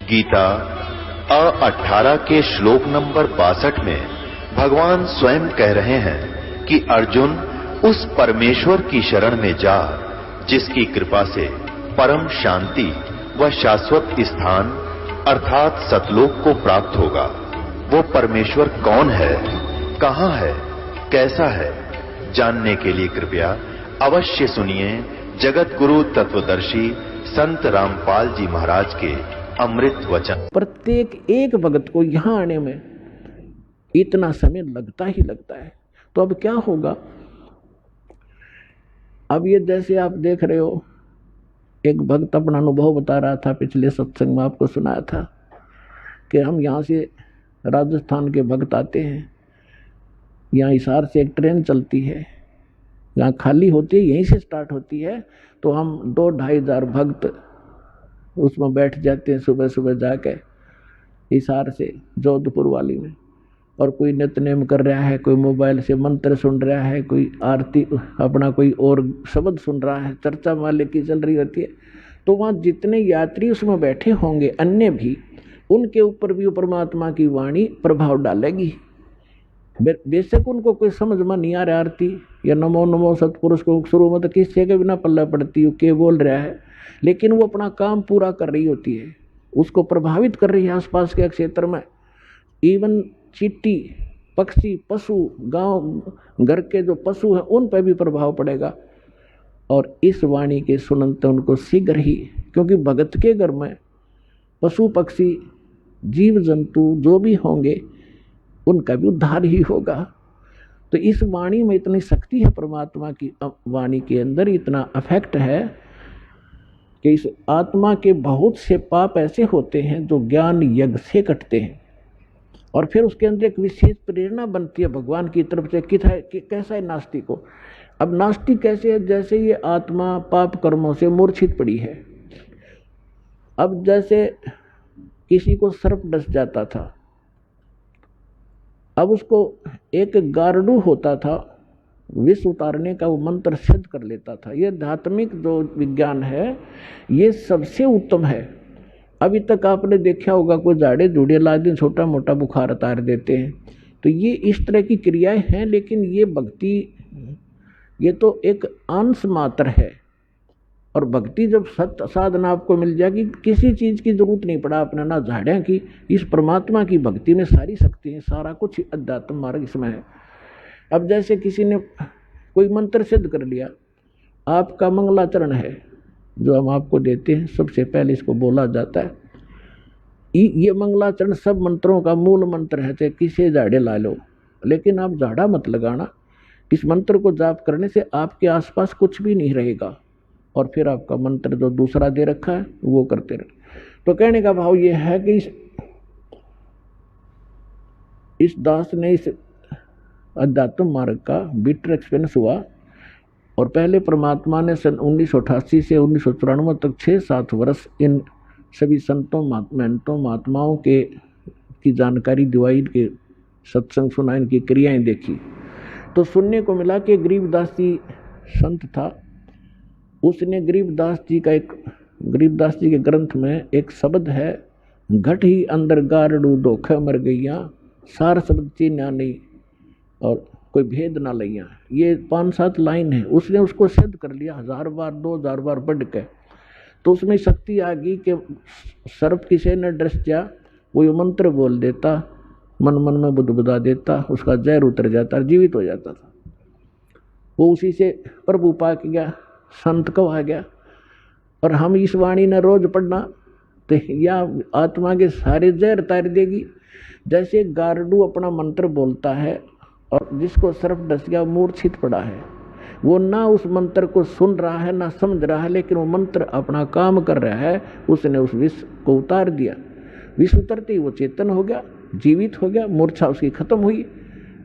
गीता 18 के श्लोक नंबर 62 में भगवान स्वयं कह रहे हैं कि अर्जुन उस परमेश्वर की शरण में जा जिसकी कृपा से परम शांति व शाश्वत स्थान अर्थात सतलोक को प्राप्त होगा। वो परमेश्वर कौन है, कहां है, कैसा है, जानने के लिए कृपया अवश्य सुनिए जगत गुरु तत्वदर्शी संत रामपाल जी महाराज के अमृत वचन। प्रत्येक एक भगत को यहां आने में इतना समय लगता ही लगता है। तो अब क्या होगा? अब ये जैसे आप देख रहे हो, एक भक्त अपना अनुभव बता रहा था, पिछले सत्संग में आपको सुनाया था कि हम यहाँ से राजस्थान के भक्त आते हैं, यहाँ हिसार से एक ट्रेन चलती है, यहाँ खाली होती है, यहीं से स्टार्ट होती है, तो हम 2-2.5 हज़ार भक्त उसमें बैठ जाते हैं सुबह सुबह जाके हिसार से जोधपुर वाली में। और कोई नित्यनेम कर रहा है, कोई मोबाइल से मंत्र सुन रहा है, कोई आरती अपना कोई और शब्द सुन रहा है, चर्चा माले की चल रही होती है। तो वहाँ जितने यात्री उसमें बैठे होंगे अन्य भी, उनके ऊपर भी परमात्मा की वाणी प्रभाव डालेगी। बेशक उनको कोई समझ में नहीं आ रहा आरती या नमो नमो सतपुरुष को शुरू में तो किसी के बिना पल्ला पड़ती हो के बोल रहा है, लेकिन वो अपना काम पूरा कर रही होती है, उसको प्रभावित कर रही है आसपास के क्षेत्र में। इवन चींटी, पक्षी, पशु, गांव घर के जो पशु हैं उन पर भी प्रभाव पड़ेगा। और इस वाणी के सुनते उनको शीघ्र ही, क्योंकि भगत के घर में पशु पक्षी जीव जंतु जो भी होंगे उनका भी उद्धार ही होगा। तो इस वाणी में इतनी शक्ति है, परमात्मा की वाणी के अंदर इतना अफेक्ट है कि इस आत्मा के बहुत से पाप ऐसे होते हैं जो ज्ञान यज्ञ से कटते हैं, और फिर उसके अंदर एक विशेष प्रेरणा बनती है भगवान की तरफ से कि कैसा है नास्तिक को। अब नास्तिक कैसे है? जैसे ये आत्मा पाप कर्मों से मूर्छित पड़ी है। अब जैसे किसी को सर्प डस जाता था, अब उसको एक गारडू होता था, विष उतारने का वो मंत्र सिद्ध कर लेता था। ये आध्यात्मिक जो विज्ञान है ये सबसे उत्तम है। अभी तक आपने देखा होगा कोई झाड़े झूड़े ला दिन छोटा मोटा बुखार उतार देते हैं, तो ये इस तरह की क्रियाएं हैं। लेकिन ये भक्ति, ये तो एक अंश मात्र है। और भक्ति जब सत्य साधना आपको मिल जाएगी, किसी चीज़ की जरूरत नहीं पड़ा आपने, ना झाड़ियाँ की। इस परमात्मा की भक्ति में सारी शक्ति है, सारा कुछ अध्यात्म मार्ग इसमें है। अब जैसे किसी ने कोई मंत्र सिद्ध कर लिया, आपका मंगलाचरण है जो हम आपको देते हैं, सबसे पहले इसको बोला जाता है। ये मंगलाचरण सब मंत्रों का मूल मंत्र है, चाहे किसी झाड़े ला लो, लेकिन आप झाड़ा मत लगाना। इस मंत्र को जाप करने से आपके आसपास कुछ भी नहीं रहेगा, और फिर आपका मंत्र जो दूसरा दे रखा है वो करते रहे। तो कहने का भाव ये है कि इस दास ने इस अध्यात्म मार्ग का बिटर एक्सपीरियंस हुआ। और पहले परमात्मा ने सन 1988 से 1994 तक 6-7 वर्ष इन सभी संतों महंतों महात्माओं की जानकारी दिवाई, के सत्संग सुना, इनकी क्रियाएं देखी। तो सुनने को मिला कि गरीबदास जी संत था, उसने गरीबदास जी के ग्रंथ में एक शब्द है, घट ही अंदर गारडू धोखे मर गईया, सार शब्द चीन्या नहीं और कोई भेद ना लैया। ये 5-7 लाइन है, उसने उसको सिद्ध कर लिया 1000 बार 2000 बार पढ़ के। तो उसमें शक्ति आ गई कि सर्प किसी ने डस जा, वो ये मंत्र बोल देता, मन मन में बुदबुदा देता, उसका जहर उतर जाता, जीवित हो जाता था। वो उसी से प्रभु पा के गया, संत को आ गया। और हम इस वाणी ने रोज पढ़ना तो या आत्मा के सारे जहर तार देगी। जैसे गारडू अपना मंत्र बोलता है और जिसको सर्प डस गया मूर्छित पड़ा है, वो ना उस मंत्र को सुन रहा है ना समझ रहा है, लेकिन वो मंत्र अपना काम कर रहा है। उसने उस विष को उतार दिया, विष उतरते ही वो चेतन हो गया, जीवित हो गया, मूर्छा उसकी खत्म हुई,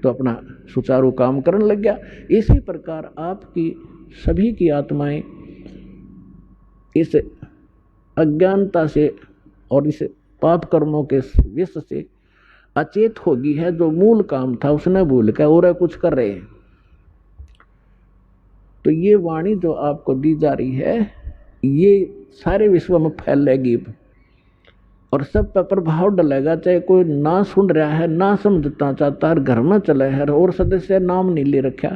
तो अपना सुचारू काम करने लग गया। इसी प्रकार आपकी सभी की आत्माएं इस अज्ञानता से और इस पाप कर्मों के विष से अचेत होगी है। जो मूल काम था उसने भूल कर और कुछ कर रहे हैं। तो ये वाणी जो आपको दी जा रही है ये सारे विश्व में फैलेगी। और सब पर प्रभाव डलेगा, चाहे कोई ना सुन रहा है, ना समझना चाहता है, घर में चले है और सदस्य नाम नहीं ले रखा,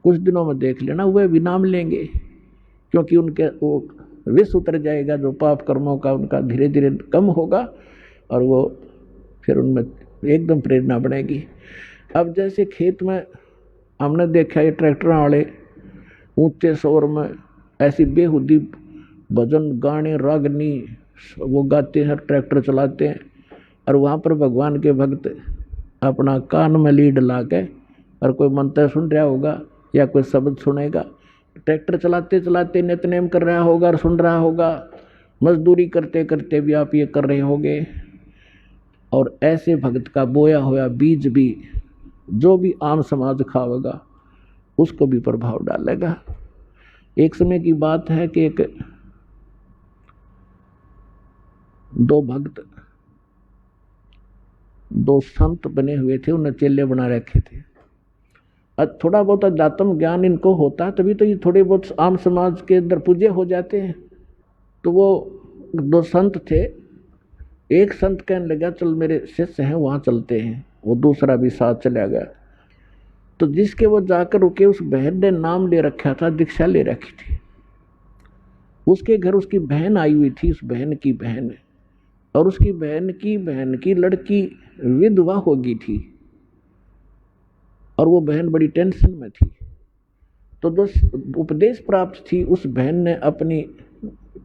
कुछ दिनों में देख लेना वे भी नाम लेंगे, क्योंकि उनके वो विष उतर जाएगा जो पाप कर्मों का, उनका धीरे धीरे कम होगा और वो फिर उनमें एकदम प्रेरणा बढ़ेगी। अब जैसे खेत में हमने देखा ये ट्रैक्टर वाले ऊंचे शोर में ऐसी बेहुदी भजन गाने रागनी वो गाते हैं, ट्रैक्टर चलाते हैं, और वहाँ पर भगवान के भक्त अपना कान में लीड ला के और कोई मंत्र सुन रहा होगा या कोई शब्द सुनेगा, ट्रैक्टर चलाते चलाते नित्यनेम कर रहा होगा और सुन रहा होगा, मजदूरी करते करते भी आप ये कर रहे होंगे। और ऐसे भक्त का बोया हुआ बीज भी जो भी आम समाज खावेगा उसको भी प्रभाव डालेगा। एक समय की बात है कि एक दो भक्त, दो संत बने हुए थे, उन्हें चेले बना रखे थे। अब थोड़ा बहुत अध्यात्म ज्ञान इनको होता तभी तो ये थोड़े बहुत आम समाज के अंदर पूज्य हो जाते हैं। तो वो दो संत थे, एक संत कहने लगा चल मेरे शिष्य हैं वहाँ चलते हैं, वो दूसरा भी साथ चला गया। तो जिसके वो जाकर रुके उस बहन ने नाम ले रखा था, दीक्षा ले रखी थी। उसके घर उसकी बहन आई हुई थी, उस बहन की बहन, और उसकी बहन की लड़की विधवा हो गई थी और वो बहन बड़ी टेंशन में थी। तो जो उपदेश प्राप्त थी उस बहन ने अपनी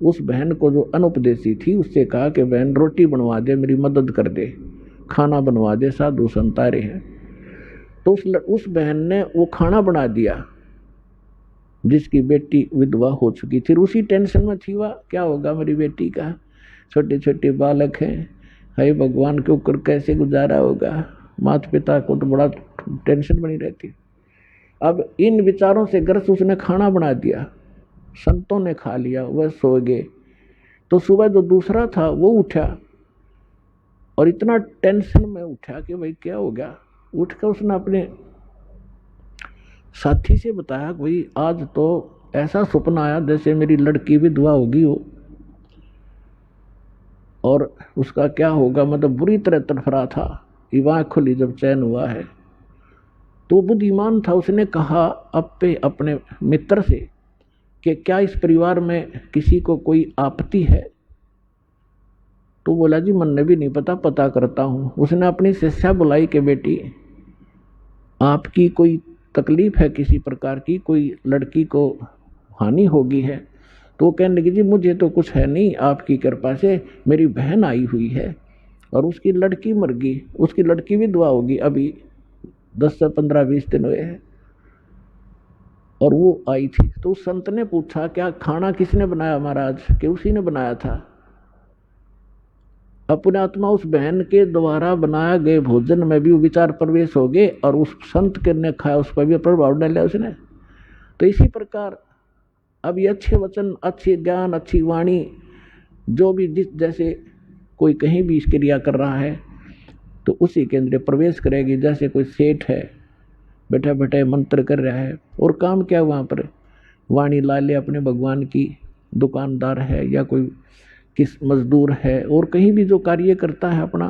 उस बहन को जो अनुपदेशी थी उससे कहा कि बहन रोटी बनवा दे, मेरी मदद कर दे, खाना बनवा दे, साधु संत आ रहे हैं। तो उस बहन ने वो खाना बना दिया जिसकी बेटी विधवा हो चुकी थी। उसी टेंशन में थी वह, क्या होगा मेरी बेटी का, छोटे छोटे बालक हैं, हे भगवान के ऊपर कैसे गुजारा होगा, माता पिता को तो बड़ा टेंशन बनी रहती। अब इन विचारों से ग्रस्त उसने खाना बना दिया, संतों ने खा लिया, वह सो गए। तो सुबह जो दूसरा था वो उठा और इतना टेंशन में उठा कि भाई क्या हो गया। उठकर उसने अपने साथी से बताया कि भाई आज तो ऐसा सपना आया जैसे मेरी लड़की विधवा होगी हो, और उसका क्या होगा, मतलब बुरी तरह तड़फड़ा था। आँख खुली जब चैन हुआ है तो बुद्धिमान था, उसने कहा अपने मित्र से कि क्या इस परिवार में किसी को कोई आपत्ति है। तो बोला जी मन भी नहीं पता, पता करता हूँ। उसने अपनी शिष्या बुलाई कि बेटी आपकी कोई तकलीफ है किसी प्रकार की, कोई लड़की को हानि होगी है। तो वो कहने लगी जी मुझे तो कुछ है नहीं, आपकी कृपा से मेरी बहन आई हुई है और उसकी लड़की मर गई, उसकी लड़की विधवा होगी, अभी 10 से 15-20 दिन हुए हैं और वो आई थी। तो उस संत ने पूछा क्या खाना किसने बनाया महाराज, कि उसी ने बनाया था। अपने आत्मा उस बहन के द्वारा बनाया गए भोजन में भी वो विचार प्रवेश हो गए और उस संत के ने खाया उस पर भी प्रभाव डाला उसने। तो इसी प्रकार अब ये अच्छे वचन, अच्छे ज्ञान, अच्छी वाणी जो भी जिस जैसे कोई कहीं भी क्रिया कर रहा है तो उसी के अंदर प्रवेश करेगी। जैसे कोई सेठ है बैठा बैठा मंत्र कर रहा है और काम क्या वहाँ पर वाणी ला ले अपने भगवान की, दुकानदार है या कोई किस मजदूर है और कहीं भी जो कार्य करता है अपना,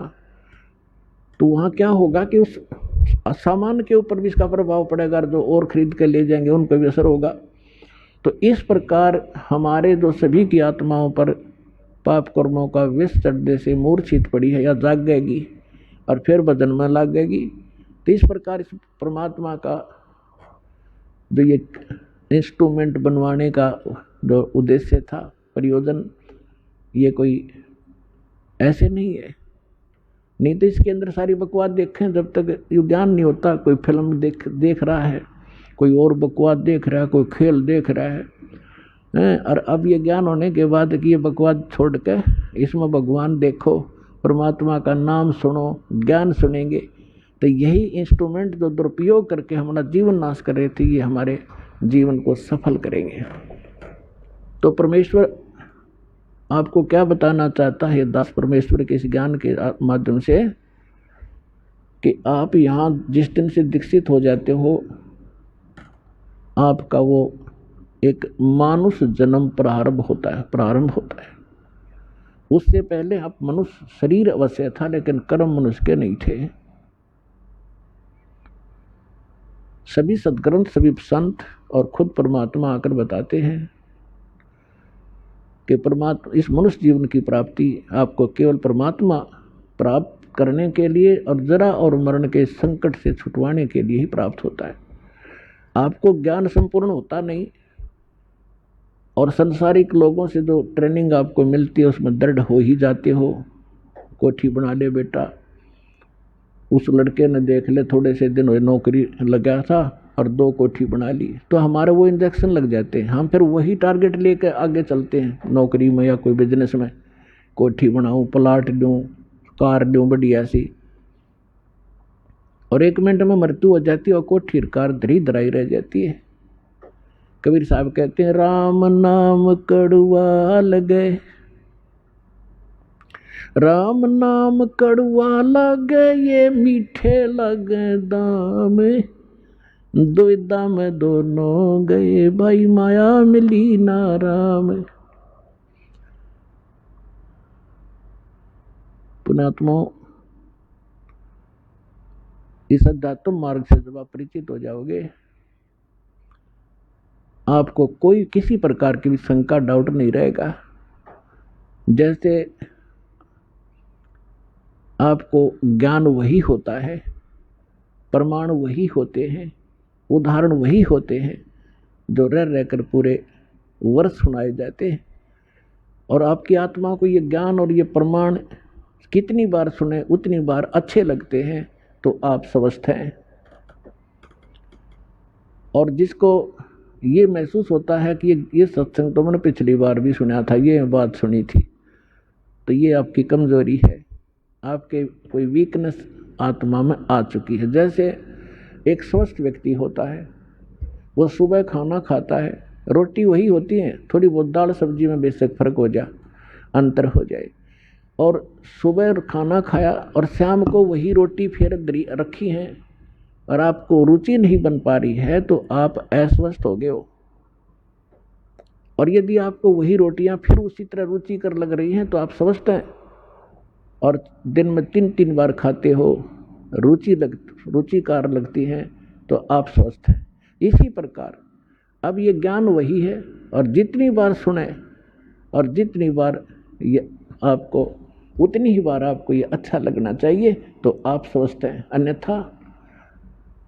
तो वहाँ क्या होगा कि उस सामान के ऊपर भी इसका प्रभाव पड़ेगा, जो और खरीद कर ले जाएंगे उन पर भी असर होगा। तो इस प्रकार हमारे जो सभी की आत्माओं पर पाप कर्मों का विष चढ़ने से मूर्छित पड़ी है या जाग गएगी और फिर भजन में लग गएगी। तो इस प्रकार इस परमात्मा का जो ये इंस्ट्रूमेंट बनवाने का जो उद्देश्य था, प्रयोजन, ये कोई ऐसे नहीं है। नहीं तो इसके अंदर सारी बकवास देखें, जब तक ये ज्ञान नहीं होता, कोई फिल्म देख रहा है, कोई और बकवास देख रहा है, कोई खेल देख रहा है, और अब ये ज्ञान होने के बाद कि ये बकवास छोड़ के इसमें भगवान देखो, परमात्मा का नाम सुनो, ज्ञान सुनेंगे, तो यही इंस्ट्रूमेंट जो दुरुपयोग करके हमारा जीवन नाश कर रहे थे ये हमारे जीवन को सफल करेंगे। तो परमेश्वर आपको क्या बताना चाहता है दास परमेश्वर के इस ज्ञान के माध्यम से, कि आप यहाँ जिस दिन से दीक्षित हो जाते हो आपका वो एक मानुष जन्म प्रारंभ होता है। उससे पहले आप मनुष्य शरीर अवश्य था, लेकिन कर्म मनुष्य के नहीं थे। सभी सद्ग्रंथ, सभी संत और खुद परमात्मा आकर बताते हैं कि परमात्मा इस मनुष्य जीवन की प्राप्ति आपको केवल परमात्मा प्राप्त करने के लिए और जरा और मरण के संकट से छुटवाने के लिए ही प्राप्त होता है। आपको ज्ञान संपूर्ण होता नहीं, और संसारिक लोगों से जो ट्रेनिंग आपको मिलती है उसमें दृढ़ हो ही जाते हो। कोठी बना ले बेटा, उस लड़के ने देख ले थोड़े से दिन हुए नौकरी लगा था और 2 कोठी बना ली, तो हमारे वो इंजेक्शन लग जाते हैं। हम फिर वही टारगेट लेकर आगे चलते हैं नौकरी में या कोई बिजनेस में, कोठी बनाऊं, प्लाट लूं, कार लूं बढ़िया सी, और 1 मिनट में मृत्यु हो जाती है और कोठी कार धरी धराई रह जाती है। कबीर साहब कहते हैं राम नाम कड़वा लगे, राम नाम कड़वा लगे, ये मीठे लगे दाम, दुविधा में दोनों गए, भाई माया मिली ना राम। पुण्यात्माओं, इस अध्यात्म मार्ग से जब आप परिचित हो जाओगे, आपको कोई किसी प्रकार की भी शंका, डाउट नहीं रहेगा। जैसे आपको ज्ञान वही होता है, प्रमाण वही होते हैं, उदाहरण वही होते हैं जो रह रहकर पूरे वर्ष सुनाए जाते हैं, और आपकी आत्मा को ये ज्ञान और ये प्रमाण कितनी बार सुने उतनी बार अच्छे लगते हैं, तो आप स्वस्थ हैं। और जिसको ये महसूस होता है कि ये सत्संग तो मैंने पिछली बार भी सुना था, ये बात सुनी थी, तो ये आपकी कमजोरी है, आपके कोई वीकनेस आत्मा में आ चुकी है। जैसे एक स्वस्थ व्यक्ति होता है, वो सुबह खाना खाता है, रोटी वही होती है, थोड़ी बहुत दाल सब्जी में बेशक फर्क हो जाए, अंतर हो जाए, और सुबह खाना खाया और शाम को वही रोटी फिर रखी है और आपको रुचि नहीं बन पा रही है, तो आप अस्वस्थ हो गए हो। और यदि आपको वही रोटियां फिर उसी तरह रुचिकर लग रही हैं, तो आप स्वस्थ हैं। और दिन में 3-3 बार खाते हो, रुचिकार लगती हैं, तो आप स्वस्थ हैं। इसी प्रकार अब ये ज्ञान वही है, और जितनी बार सुने और जितनी बार ये आपको उतनी ही बार आपको ये अच्छा लगना चाहिए, तो आप स्वस्थ हैं। अन्यथा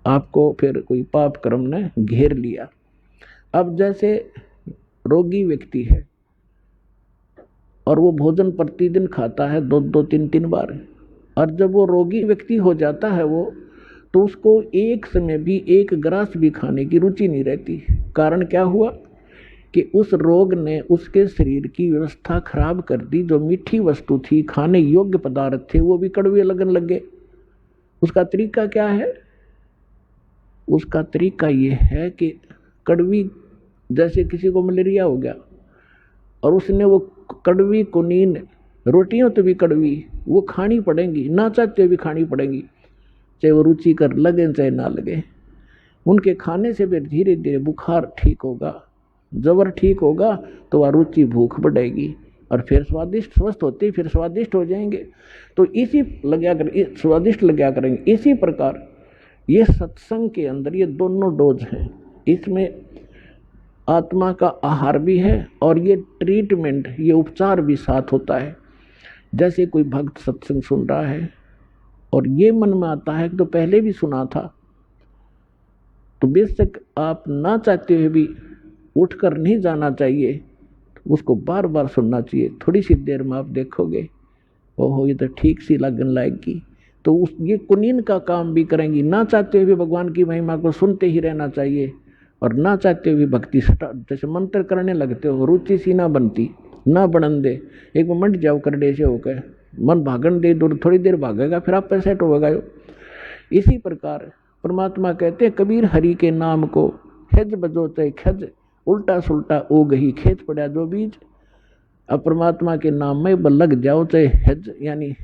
आपको फिर कोई पाप कर्म ने घेर लिया। अब जैसे रोगी व्यक्ति है और वो भोजन प्रतिदिन खाता है 2-2, 3-3 बार, और जब वो रोगी व्यक्ति हो जाता है वो, तो उसको एक समय भी एक ग्रास भी खाने की रुचि नहीं रहती। कारण क्या हुआ कि उस रोग ने उसके शरीर की व्यवस्था खराब कर दी। जो मीठी वस्तु थी, खाने योग्य पदार्थ थे, वो भी कड़वे लगने लगे। उसका तरीका क्या है? उसका तरीका ये है कि कड़वी, जैसे किसी को मलेरिया हो गया और उसने वो कड़वी कुनीन रोटियां तो भी कड़वी वो खानी पड़ेंगी, ना चाहते भी खानी पड़ेंगी, चाहे वो रुचि कर लगे चाहे ना लगे। उनके खाने से फिर धीरे धीरे बुखार ठीक होगा, जबर ठीक होगा, तो वह रुचि भूख बढ़ेगी और फिर स्वादिष्ट स्वस्थ होते फिर स्वादिष्ट हो जाएंगे। तो इसी स्वादिष्ट लगा करेंगे। इसी प्रकार ये सत्संग के अंदर ये दोनों डोज हैं। इसमें आत्मा का आहार भी है और ये ट्रीटमेंट, ये उपचार भी साथ होता है। जैसे कोई भक्त सत्संग सुन रहा है और ये मन में आता है कि तो पहले भी सुना था, तो बेशक आप ना चाहते हुए भी उठकर नहीं जाना चाहिए, उसको बार बार सुनना चाहिए। थोड़ी सी देर में आप देखोगे ओहो ये तो ठीक सी लगन लाएगी, तो उस ये कुनीन का काम भी करेंगी। ना चाहते हुए भगवान की महिमा को सुनते ही रहना चाहिए और ना चाहते हुए भक्ति जैसे मंत्र करने लगते हो, रुचि सी ना बनती, ना बनन दे, एक मिनट जाओ करडे से होकर मन भागन दे, दूर थोड़ी देर भागेगा फिर आप पे सेट होगा। इसी प्रकार परमात्मा कहते हैं कबीर हरि के नाम को खज बजो चाहे खज, उल्टा सुल्टा ओ गही खेत पड़ा जो बीज। अब परमात्मा के नाम में लग जाओ, चाहे हज यानी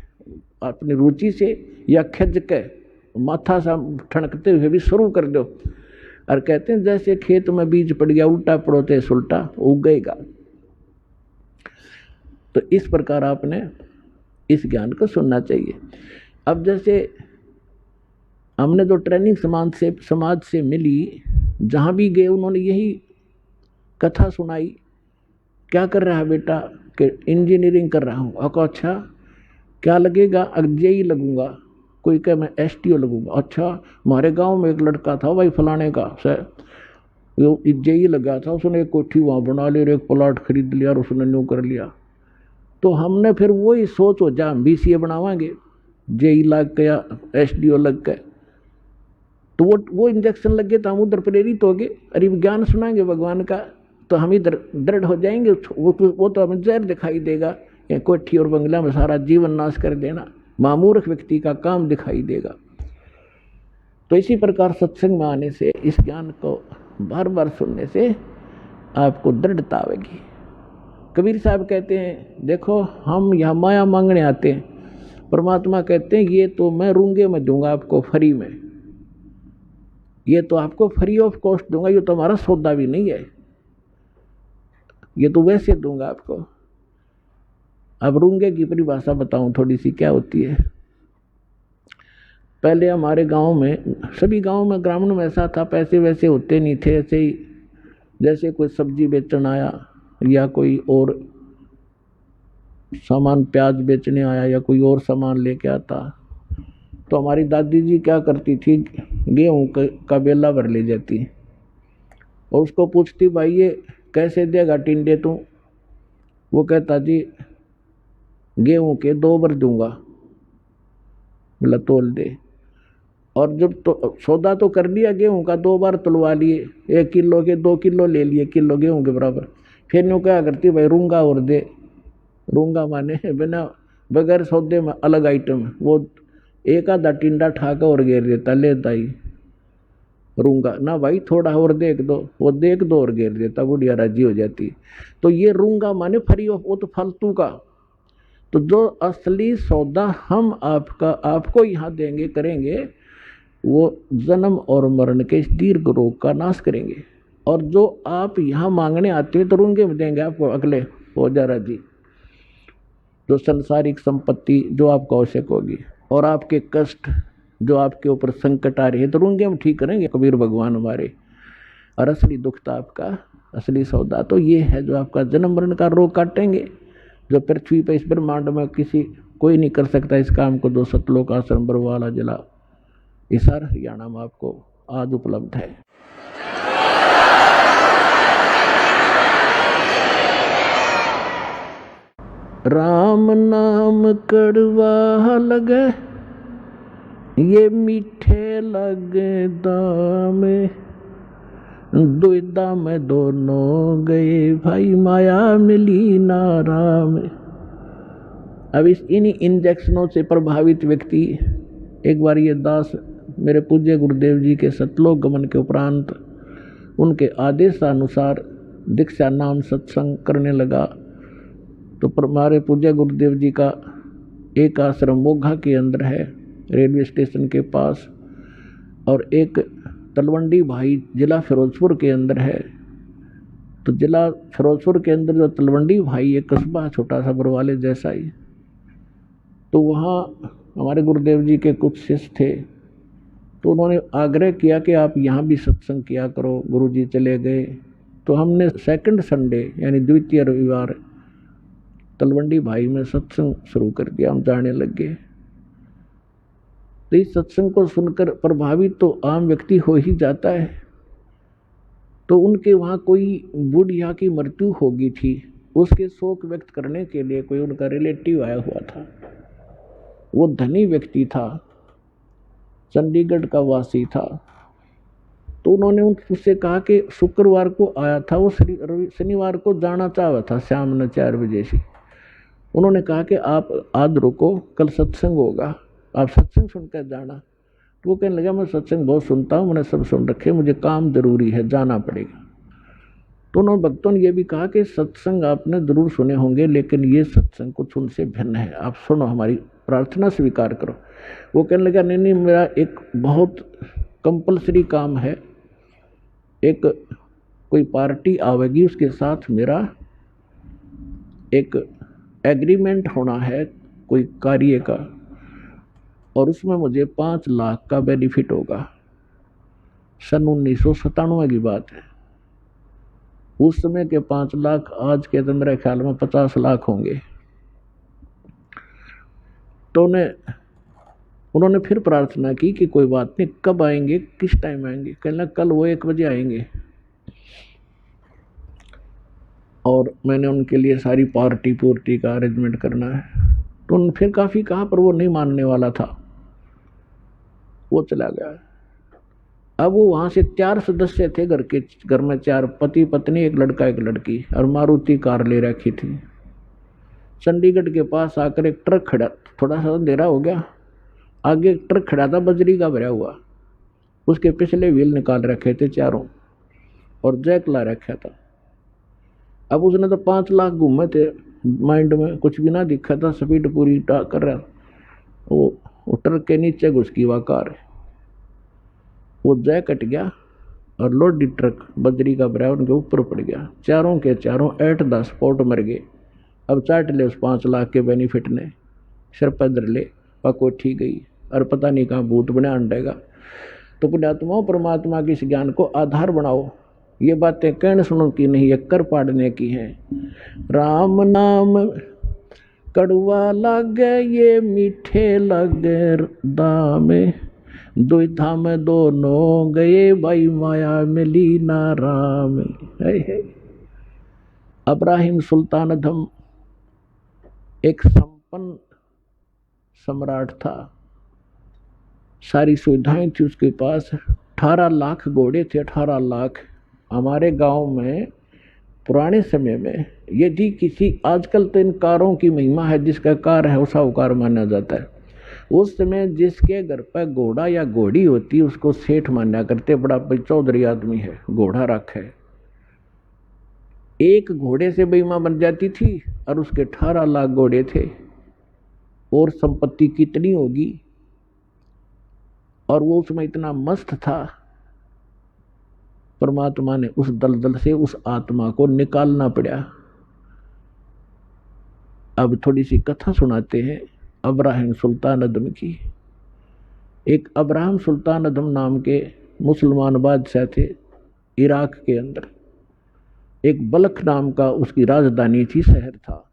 अपनी रुचि से या खज के माथा सा ठनकते हुए भी शुरू कर दो। और कहते हैं जैसे खेत में बीज पड़ गया, उल्टा पड़ोते सुल्टा उगेगा। तो इस प्रकार आपने इस ज्ञान को सुनना चाहिए। अब जैसे हमने जो ट्रेनिंग समाज से मिली, जहाँ भी गए उन्होंने यही कथा सुनाई, क्या कर रहा है बेटा, कि इंजीनियरिंग कर रहा हूँ। अच्छा क्या लगेगा, जेई लगूंगा। कोई कहे मैं एसटीओ लगूंगा। अच्छा हमारे गांव में एक लड़का था भाई फलाने का जेई लगा था, उसने एक कोठी वहाँ बना ली और एक प्लॉट खरीद लिया और उसने न्यू कर लिया। तो हमने फिर वही सोच हो जा बीसीए बनावांगे, जेई लग के या एसडीओ लग के, तो वो इंजेक्शन लग गए तो हम उधर प्रेरित हो गए, अरे ज्ञान सुनाएंगे भगवान का तो हम इधर दृढ़ हो जाएंगे। वो तो हमें जहर दिखाई देगा, या कोठी और बंगला में सारा जीवन नाश कर देना मामूर्ख व्यक्ति का काम दिखाई देगा। तो इसी प्रकार सत्संग में आने से, इस ज्ञान को बार बार सुनने से आपको दृढ़ता आएगी। कबीर साहब कहते हैं देखो हम यहाँ माया मांगने आते हैं, परमात्मा कहते हैं ये तो मैं रूंगे में दूंगा आपको फ्री में, ये तो आपको फ्री ऑफ कॉस्ट दूंगा, ये तो हमारा सौदा भी नहीं है, ये तो वैसे दूंगा आपको। अब रूंगे की परिभाषा बताऊं थोड़ी सी क्या होती है। पहले हमारे गांव में, सभी गांव में ग्रामीण में ऐसा था, पैसे वैसे होते नहीं थे, ऐसे ही जैसे कोई सब्जी बेचने आया या कोई और सामान प्याज बेचने आया या कोई और सामान लेके आता, तो हमारी दादी जी क्या करती थी, गेहूं का बेला भर ले जाती और उसको पूछती भाई ये कैसे देगा टिंडे तू। वो कहता जी गेहूं के 2 बार दूंगा, बोला तोल दे। और जब तो सौदा तो कर लिया गेहूं का, 2 बार तुलवा लिए, 1 किलो के 2 किलो ले लिए, किलो गेहूं के बराबर। फिर यूँ क्या करती भाई रूंगा और दे, रूंगा माने बिना बगैर सौदे में अलग आइटम, वो एक आधा टिंडा ठाका और घेर देता, ले दाई रूंगा ना भाई थोड़ा और देख दो, वो देख दो और घेर देता, बुढ़िया राजी हो जाती। तो ये रूंगा माने फ्री ऑफ, वो तो फालतू का। तो जो असली सौदा हम आपको यहाँ देंगे करेंगे, वो जन्म और मरण के इस दीर्घ रोग का नाश करेंगे। और जो आप यहाँ मांगने आते हैं तो रूंगे में देंगे आपको, अगले हो जा राजी। जो संसारिक संपत्ति जो आपको आवश्यक होगी और आपके कष्ट जो आपके ऊपर संकट आ रहे हैं तो रूंगे में ठीक करेंगे कबीर भगवान हमारे। और असली दुख तो आपका, असली सौदा तो ये है जो आपका जन्म मरण का रोग काटेंगे, जो पृथ्वी पर इस ब्रह्मांड में कोई नहीं कर सकता इस काम को। 2 सतलोक आश्रम बरवाला जिला हिसार हरियाणा में आपको आज उपलब्ध है। राम नाम कड़वा लगे ये मीठे लगे दाम, दुविधा में दोनों गए भाई माया मिली ना राम। अब इन्हीं इंजेक्शनों से प्रभावित व्यक्ति, एक बार ये दास मेरे पूज्य गुरुदेव जी के सतलोक गमन के उपरांत उनके आदेशानुसार दीक्षा नाम सत्संग करने लगा। तो हमारे पूज्य गुरुदेव जी का एक आश्रम मोघा के अंदर है, रेलवे स्टेशन के पास, और एक तलवंडी भाई जिला फिरोजपुर के अंदर है। तो जिला फिरोजपुर के अंदर जो तलवंडी भाई एक कस्बा छोटा सा बरवाले जैसा ही, तो वहाँ हमारे गुरुदेव जी के कुछ शिष्य थे। तो उन्होंने आग्रह किया कि आप यहाँ भी सत्संग किया करो। गुरुजी चले गए तो हमने सेकंड संडे यानी द्वितीय रविवार तलवंडी भाई में सत्संग शुरू कर दिया, हम जाने लग गए। तो इस सत्संग को सुनकर प्रभावित तो आम व्यक्ति हो ही जाता है। तो उनके वहाँ कोई बुढ़िया की मृत्यु हो गई थी, उसके शोक व्यक्त करने के लिए कोई उनका रिलेटिव आया हुआ था। वो धनी व्यक्ति था, चंडीगढ़ का वासी था। तो उन्होंने उससे कहा कि शुक्रवार को आया था, वो शनिवार को जाना चाहा था शाम में 4 बजे से। उन्होंने कहा कि आप आज रुको, कल सत्संग होगा, आप सत्संग सुनकर जाना। तो वो कहने लगा मैं सत्संग बहुत सुनता हूँ, मैंने सब सुन रखे, मुझे काम जरूरी है, जाना पड़ेगा। तो उन्होंने भक्तों ने यह भी कहा कि सत्संग आपने जरूर सुने होंगे, लेकिन ये सत्संग कुछ उनसे भिन्न है, आप सुनो, हमारी प्रार्थना स्वीकार करो। वो कहने लगा नहीं, मेरा एक बहुत कंपलसरी काम है, एक कोई पार्टी आवेगी, उसके साथ मेरा एक एग्रीमेंट होना है कोई कार्य का, और उसमें मुझे 5 लाख का बेनिफिट होगा। सन 1997 की बात है। उस समय के 5 लाख आज के तो मेरे ख्याल में 50 लाख होंगे। तो उन्होंने फिर प्रार्थना की कि कोई बात नहीं, कब आएंगे, किस टाइम आएंगे? कहना कल वो 1 बजे आएंगे। और मैंने उनके लिए सारी पार्टी का अरेंजमेंट करना है। तो उन्होंने फिर काफ़ी कहा, पर वो नहीं मानने वाला था, वो चला गया। अब वो वहाँ से 4 सदस्य थे घर में 4 पति पत्नी, एक लड़का एक लड़की, और मारुति कार ले रखी थी। चंडीगढ़ के पास आकर एक ट्रक खड़ा, थोड़ा सा अंधेरा हो गया, आगे एक ट्रक खड़ा था बजरी का भरा हुआ, उसके पिछले व्हील निकाल रखे थे चारों और जैक ला रखा था। अब उसने तो 5 लाख घूमे थे माइंड में, कुछ भी ना दिखा था, स्पीड पूरी कर रहा। वो ट्रक के नीचे घुस की वह कार, वो जैक कट गया और लोडी ट्रक बजरी का भरा उनके ऊपर पड़ गया। चारों के चारों 8 द स्पॉट मर गए। अब चाट ले उस 5 लाख के बेनिफिट ने, सिर पर धर ले और कोठी गई, और पता नहीं कहाँ भूत बने अंडेगा। तो पुण्यात्माओं, परमात्मा के इस ज्ञान को आधार बनाओ। ये बातें कहने सुनो की नहीं, ये कर पाड़ने की हैं। राम नाम कड़वा लागे, ये मीठे लगे दामे, दुविधा में दोनों गए, भाई माया मिली ना राम। अब्राहिम सुल्तान अधम एक संपन्न सम्राट था, सारी सुविधाएं थी उसके पास। 18 लाख घोड़े थे, 18 लाख। हमारे गांव में पुराने समय में यदि किसी, आजकल तो इन कारों की महिमा है, जिसका कार है वो साहूकार माना जाता है। उस समय जिसके घर पर घोड़ा या घोड़ी होती उसको सेठ माना करते, बड़ा चौधरी आदमी है, घोड़ा रखा है। एक घोड़े से बेईमा बन जाती थी, और उसके 18 लाख घोड़े थे, और संपत्ति कितनी होगी। और वो उसमें इतना मस्त था, परमात्मा ने उस दलदल से उस आत्मा को निकालना पड़ा। अब थोड़ी सी कथा सुनाते हैं अब्राहिम सुल्तान अदम की। एक अब्राहिम सुल्तान अदम नाम के मुसलमान बादशाह थे इराक के अंदर। एक बलख नाम का उसकी राजधानी थी, शहर था,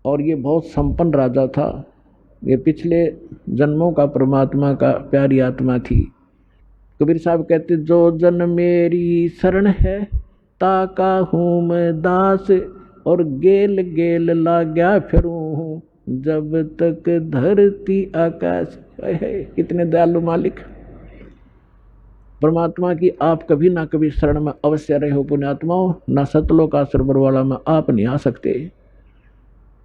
और ये बहुत संपन्न राजा था। ये पिछले जन्मों का परमात्मा का प्यारी आत्मा थी। कबीर साहब कहते, जो जन मेरी शरण है ताका हूँ मैं दास, और गेल गेल लाग्या फिरूं हूँ जब तक धरती आकाश। कितने दयालु मालिक परमात्मा की आप कभी ना कभी शरण में अवश्य रहे हो पुण्यात्माओं। ना सतलोक आश्रम वाला में आप नहीं आ सकते।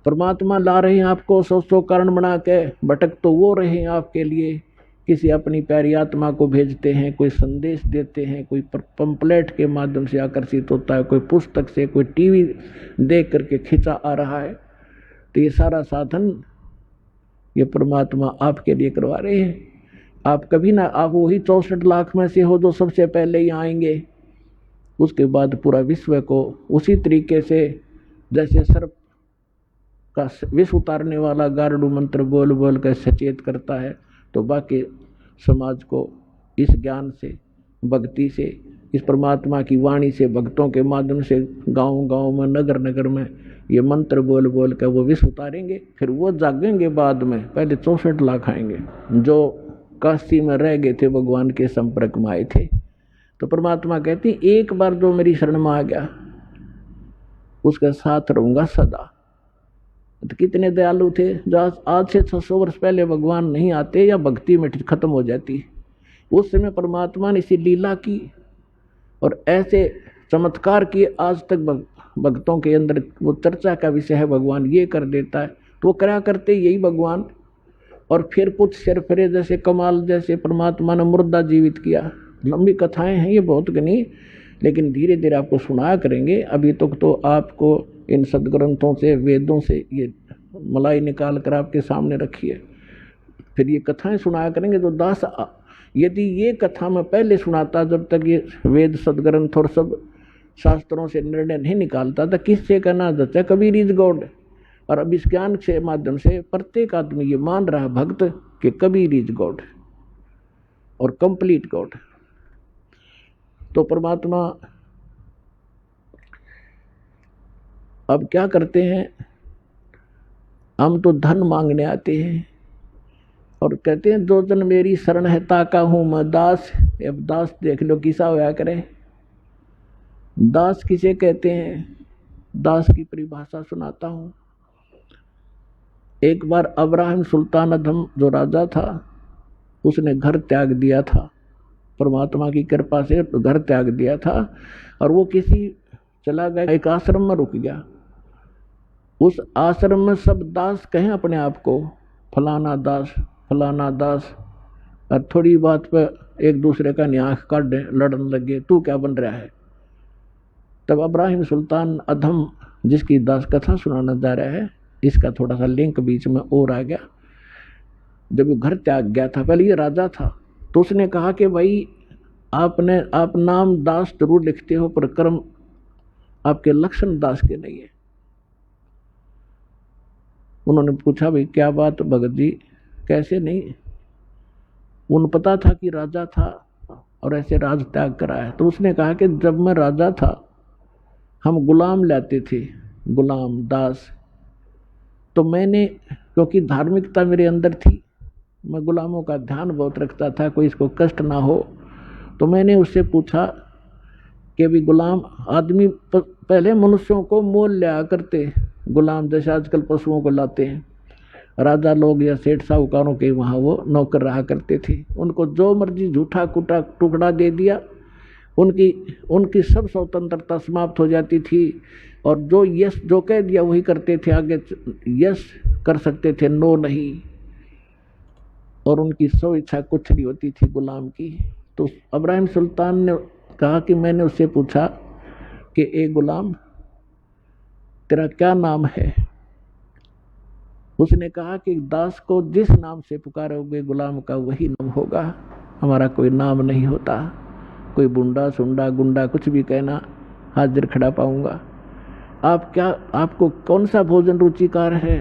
परमात्मा ला रहे हैं आपको, 100 कारण बना के, भटक तो वो रहे हैं आपके लिए। किसी अपनी प्यारी आत्मा को भेजते हैं, कोई संदेश देते हैं, कोई पंपलेट के माध्यम से आकर्षित होता है, कोई पुस्तक से, कोई टीवी देख करके खिंचा आ रहा है। तो ये सारा साधन ये परमात्मा आपके लिए करवा रहे हैं। आप कभी ना, आप वही 64 लाख में से हो जो सबसे पहले ही आएंगे। उसके बाद पूरा विश्व को उसी तरीके से जैसे सर्प का विष उतारने वाला गारुड़ मंत्र बोल बोल कर सचेत करता है, तो बाकी समाज को इस ज्ञान से, भक्ति से, इस परमात्मा की वाणी से, भक्तों के माध्यम से गांव गांव में, नगर नगर में ये मंत्र बोल बोल कर वो विष उतारेंगे। फिर वो जागेंगे बाद में। पहले 64 लाख आएंगे जो काशी में रह गए थे, भगवान के संपर्क में आए थे। तो परमात्मा कहती, एक बार जो मेरी शरण में आ गया उसके साथ रहूंगा सदा। तो कितने दयालु थे। जो आज से 600 वर्ष पहले भगवान नहीं आते या भक्ति में खत्म हो जाती, उस समय परमात्मा ने इसी लीला की और ऐसे चमत्कार किए। आज तक भक्तों के अंदर वो चर्चा का विषय है, भगवान ये कर देता है, तो वो क्या करते यही भगवान। और फिर पुत सिर फिरे जैसे कमाल, जैसे परमात्मा ने मुर्दा जीवित किया। लंबी कथाएं हैं ये बहुत गनी, लेकिन धीरे धीरे आपको सुनाया करेंगे। अभी तक तो आपको इन सदग्रंथों से, वेदों से ये मलाई निकाल कर आपके सामने रखी है। फिर ये कथाएं सुनाया करेंगे। तो दास, यदि ये कथा मैं पहले सुनाता, जब तक ये वेद सदग्रंथ और सब शास्त्रों से निर्णय नहीं निकालता था, किससे कहना जचा कबीर इज गॉड। और अब इस ज्ञान के माध्यम से प्रत्येक आदमी ये मान रहा है भक्त कि कबीर इज गॉड और कंप्लीट गॉड। तो परमात्मा अब क्या करते हैं, हम तो धन मांगने आते हैं और कहते हैं जो जन मेरी शरण है ताका हूं मैं दास। अब दास देख लो किसा होया करे। दास किसे कहते हैं, दास की परिभाषा सुनाता हूं। एक बार अब्राहिम सुल्तान अधम जो राजा था उसने घर त्याग दिया था, परमात्मा की कृपा से घर त्याग दिया था और वो किसी चला गया, एक आश्रम में रुक गया। उस आश्रम में सब दास कहें अपने आप को, फलाना दास फलाना दास, और थोड़ी बात पर एक दूसरे का न्याख काट लड़ने लगे, तू क्या बन रहा है। तब अब्राहिम सुल्तान अधम जिसकी दास कथा सुनाना जा रहा है, इसका थोड़ा सा लिंक बीच में और आ गया। जब वो घर त्याग गया था, पहले ये राजा था, तो उसने कहा कि भाई आप नाम दास जरूर लिखते हो पर कर्म आपके लक्षण दास के नहीं है। उन्होंने पूछा भाई क्या बात भगत जी, कैसे नहीं। उन्हें पता था कि राजा था और ऐसे राज त्याग करा है। तो उसने कहा कि जब मैं राजा था हम गुलाम लाते थे, गुलाम दास, तो मैंने, क्योंकि धार्मिकता मेरे अंदर थी, मैं गुलामों का ध्यान बहुत रखता था, कोई इसको कष्ट ना हो, तो मैंने उससे पूछा कि भी गुलाम आदमी पहले मनुष्यों को मोल लिया करते, गुलाम जैसे आजकल पशुओं को लाते हैं, राजा लोग या सेठ साहूकारों के वहाँ वो नौकर रहा करते थे, उनको जो मर्जी झूठा कुटा टुकड़ा दे दिया, उनकी सब स्वतंत्रता समाप्त हो जाती थी और जो यस जो कह दिया वही करते थे, आगे यस कर सकते थे, नो नहीं, और उनकी सो इच्छा कुछ नहीं होती थी गुलाम की। तो अब्राहिम सुल्तान ने कहा कि मैंने उससे पूछा कि ए गुलाम तेरा क्या नाम है। उसने कहा कि दास को जिस नाम से पुकारोगे गुलाम का वही नाम होगा, हमारा कोई नाम नहीं होता, कोई बुंडा सुंडा गुंडा कुछ भी कहना हाजिर खड़ा पाऊंगा। आप क्या, आपको कौन सा भोजन रुचिकार है।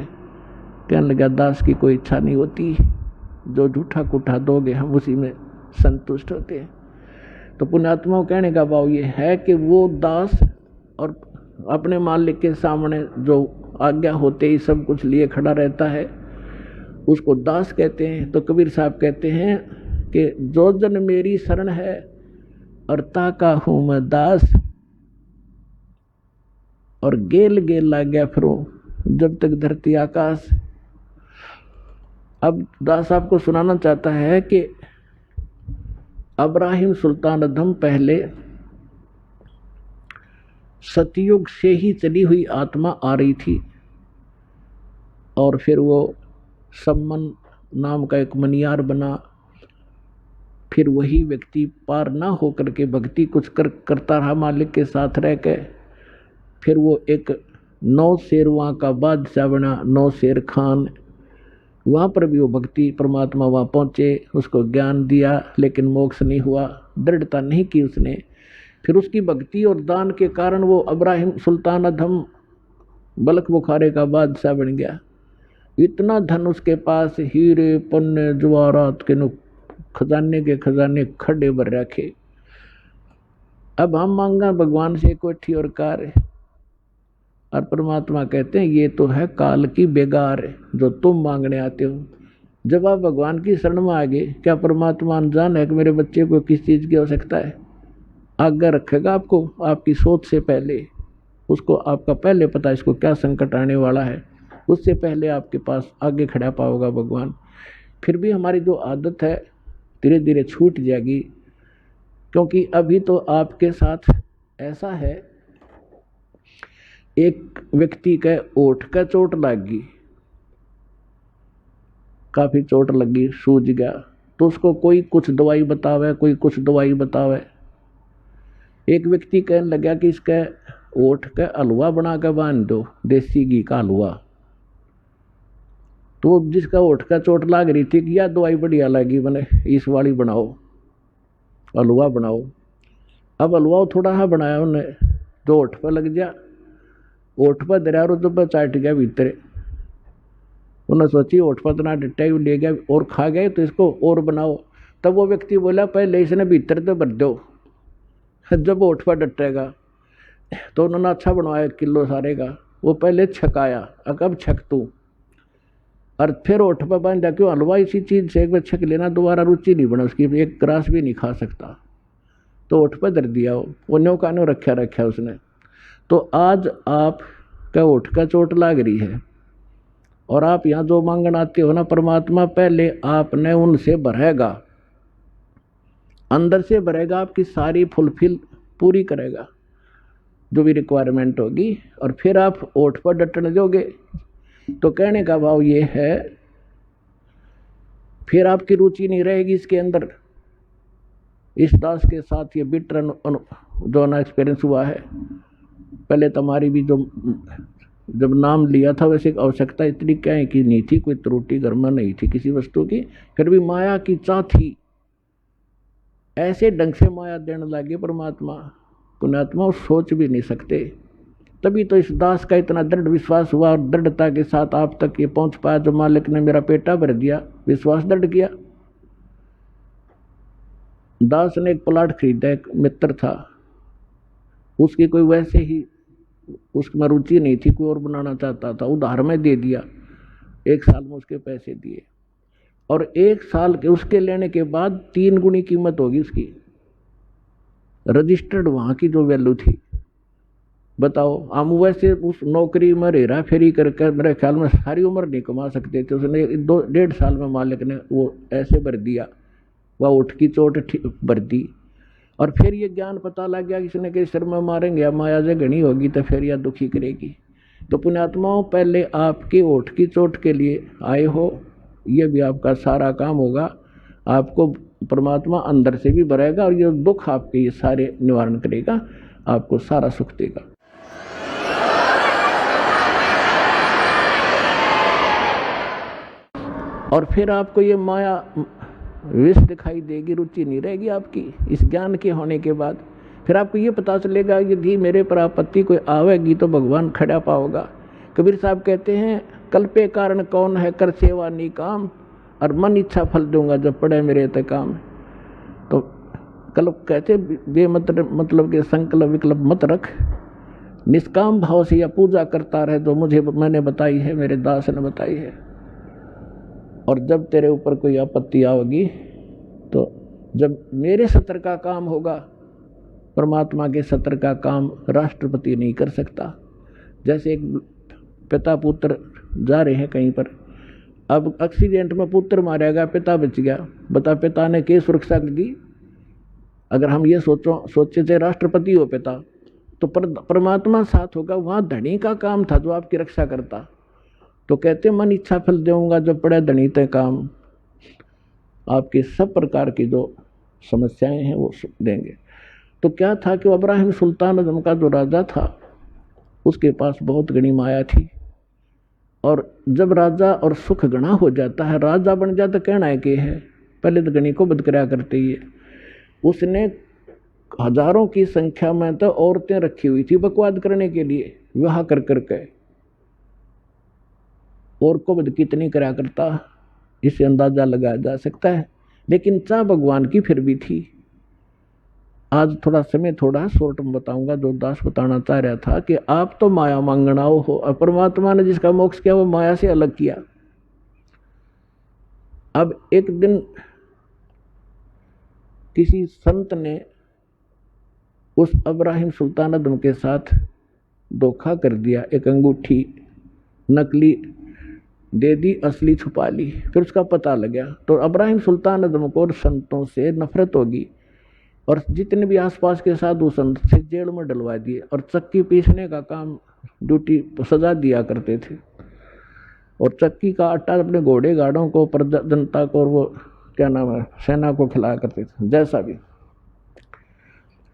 कहने लगा दास की कोई इच्छा नहीं होती, जो झूठा कुठा दोगे हम उसी में संतुष्ट होते हैं। तो पुण्यात्माओं कहने का भाव ये है कि वो दास और अपने मालिक के सामने जो आज्ञा होते ही सब कुछ लिए खड़ा रहता है उसको दास कहते हैं। तो कबीर साहब कहते हैं कि जो जन मेरी शरण है और ताका हूं मैं दास, और गेल गेल ला गया फिरो जब तक धरती आकाश। अब दास आपको सुनाना चाहता है कि अब्राहिम सुल्तान अधम पहले सतयुग से ही चली हुई आत्मा आ रही थी और फिर वो सम्मन नाम का एक मनियार बना, फिर वही व्यक्ति पार ना होकर के भक्ति कुछ करता रहा मालिक के साथ रह के, फिर वो एक 9 शेरवां का बादशाह बना, 9 शेर खान। वहाँ पर भी वो भक्ति परमात्मा वहाँ पहुँचे, उसको ज्ञान दिया लेकिन मोक्ष नहीं हुआ, दृढ़ता नहीं की उसने। फिर उसकी भक्ति और दान के कारण वो अब्राहिम सुल्तान अधम बलख बुखारे का बादशाह बन गया। इतना धन उसके पास, हीरे पन्ने जवाहरात के खजाने के खजाने खड्डे भर रखे। अब हम मांगा भगवान से कोठी और कार, और परमात्मा कहते हैं ये तो है काल की बेगार जो तुम मांगने आते हो। जब आप भगवान की शरण में आ गए, क्या परमात्मा अनजान है कि मेरे बच्चे को किस चीज़ की आवश्यकता है। आज्ञा रखेगा आपको, आपकी सोच से पहले उसको आपका पहले पता है इसको क्या संकट आने वाला है, उससे पहले आपके पास आगे खड़ा पाओगा भगवान। फिर भी हमारी जो आदत है धीरे धीरे छूट जाएगी, क्योंकि अभी तो आपके साथ ऐसा है, एक व्यक्ति के ओठ का चोट लगी, काफी चोट लगी, सूज गया, तो उसको कोई कुछ दवाई बतावे, कोई कुछ दवाई बतावे। एक व्यक्ति कहने लगा कि इसका ओठ का हलवा बना कर बांध दो, देसी घी का हलवा। तो जिसका ओठ का चोट लग रही थी कि यह दवाई बढ़िया लगी, बने इस वाली बनाओ, हलवा बनाओ। अब हलवा थोड़ा सा बनाया उन्हें, जो ओठ पर लग गया, ओठ पर दरिया तो चाट गया भीतर, उन्होंने सोची होठ पर इतना डट्टा ले गया और खा गए तो इसको और बनाओ। तब वो व्यक्ति बोला पहले इसने भीतर तो भर दो, जब होठ पर डटेगा। तो उन्होंने अच्छा बनवाया 1 किलो सारे का। वो पहले छकाया, अब छक तू, और फिर होठ पर बांधा। क्यों? हलवा इसी चीज़ से एक बार छक लेना, दोबारा रुचि नहीं बना उसकी, एक ग्रास भी नहीं खा सकता। तो होठ पर धर दिया, वो न्यो का न्यो रखा उसने। तो आज आप का होठ का चोट लाग रही है और आप यहाँ जो मांगन आते हो ना, परमात्मा पहले आपने उनसे भरेगा, अंदर से भरेगा, आपकी सारी फुलफिल पूरी करेगा जो भी रिक्वायरमेंट होगी, और फिर आप होठ पर डटने दोगे। तो कहने का भाव ये है, फिर आपकी रुचि नहीं रहेगी इसके अंदर। इस दास के साथ ये बिटर जो ना एक्सपीरियंस हुआ है। पहले तुम्हारी भी जो जब नाम लिया था वैसे आवश्यकता इतनी क्या है कि नहीं थी, कोई त्रुटि घर में नहीं थी किसी वस्तु की, फिर भी माया की चाह थी। ऐसे ढंग से माया देने लगे परमात्मा, पुण्यात्मा सोच भी नहीं सकते। तभी तो इस दास का इतना दृढ़ विश्वास हुआ और दृढ़ता के साथ आप तक ये पहुंच पाया। जो मालिक ने मेरा पेटा भर दिया, विश्वास दृढ़ किया। दास ने एक प्लाट खरीदा, एक मित्र था, उसकी कोई वैसे ही उसमें रुचि नहीं थी, कोई और बनाना चाहता था, उधार में दे दिया। 1 साल में उसके पैसे दिए और 1 साल के उसके लेने के बाद 3 गुनी कीमत होगी उसकी, रजिस्टर्ड वहां की जो वैल्यू थी। बताओ, हम वैसे उस नौकरी में हेरा फेरी करके मेरे ख्याल में सारी उम्र नहीं कमा सकते थे। उसने 2-1.5 साल में मालिक ने वो ऐसे भर दिया, वह उठ की चोट भर दी। और फिर ये ज्ञान पता लग गया किसी ने के सिर में मारेंगे या माया से घनी होगी तो फिर यह दुखी करेगी। तो पुण्यात्माओं, पहले आपके ओठ की चोट के लिए आए हो, ये भी आपका सारा काम होगा। आपको परमात्मा अंदर से भी भरेगा और ये दुख आपके ये सारे निवारण करेगा, आपको सारा सुख देगा। और फिर आपको ये माया विष दिखाई देगी, रुचि नहीं रहेगी आपकी इस ज्ञान के होने के बाद। फिर आपको ये पता चलेगा यदि मेरे पर आपत्ति कोई आवेगी तो भगवान खड़ा पाओगा। कबीर साहब कहते हैं, कल्पे कारण कौन है, कर सेवा निकाम, और मन इच्छा फल दूंगा जब पड़े मेरे ते काम। तो कल्प कहते मतलब के संकल्प विकल्प मत रख, निष्काम भाव से या पूजा करता रहे जो मुझे मैंने बताई है, मेरे दास ने बताई है। और जब तेरे ऊपर कोई आपत्ति आएगी तो जब मेरे सत्र का काम होगा, परमात्मा के सत्र का काम राष्ट्रपति नहीं कर सकता। जैसे एक पिता पुत्र जा रहे हैं कहीं पर, अब एक्सीडेंट में पुत्र मारा गया, पिता बच गया। बता, पिता ने क्या सुरक्षा कर दी? अगर हम ये सोचे थे राष्ट्रपति हो पिता, तो परमात्मा साथ होगा, वहाँ धनी का काम था जो आपकी रक्षा करता। तो कहते मन इच्छा फल दूंगा जब पड़े धनी ते काम। आपके सब प्रकार की जो समस्याएं हैं वो देंगे। तो क्या था कि इब्राहिम सुल्तान आजम का जो राजा था, उसके पास बहुत घनी माया थी। और जब राजा और सुख घना हो जाता है, राजा बन जाता, कहना है कि है पहले तो घनी को बद कराया करते ही है। उसने हजारों की संख्या में तो औरतें रखी हुई थी बकवाद करने के लिए, विवाह कर करके। और को बद कितनी करा करता, इससे अंदाजा लगाया जा सकता है। लेकिन चाह भगवान की फिर भी थी। आज थोड़ा समय थोड़ा शॉर्ट में बताऊंगा। जो दास बताना चाह रहा था कि आप तो माया मांगनाओ हो, और परमात्मा ने जिसका मोक्ष किया वो माया से अलग किया। अब एक दिन किसी संत ने उस इब्राहिम सुल्तान आजम के साथ धोखा कर दिया। एक अंगूठी नकली दे दी, असली छुपा ली। फिर उसका पता लग गया तो इब्राहिम सुल्तान आजम को संतों से नफरत होगी और जितने भी आसपास के साधु संत से जेल में डलवा दिए और चक्की पीसने का काम ड्यूटी सजा दिया करते थे। और चक्की का आटा अपने घोड़े गाड़ों को, जनता को, और वो क्या नाम है, सेना को खिलाया करते थे। जैसा भी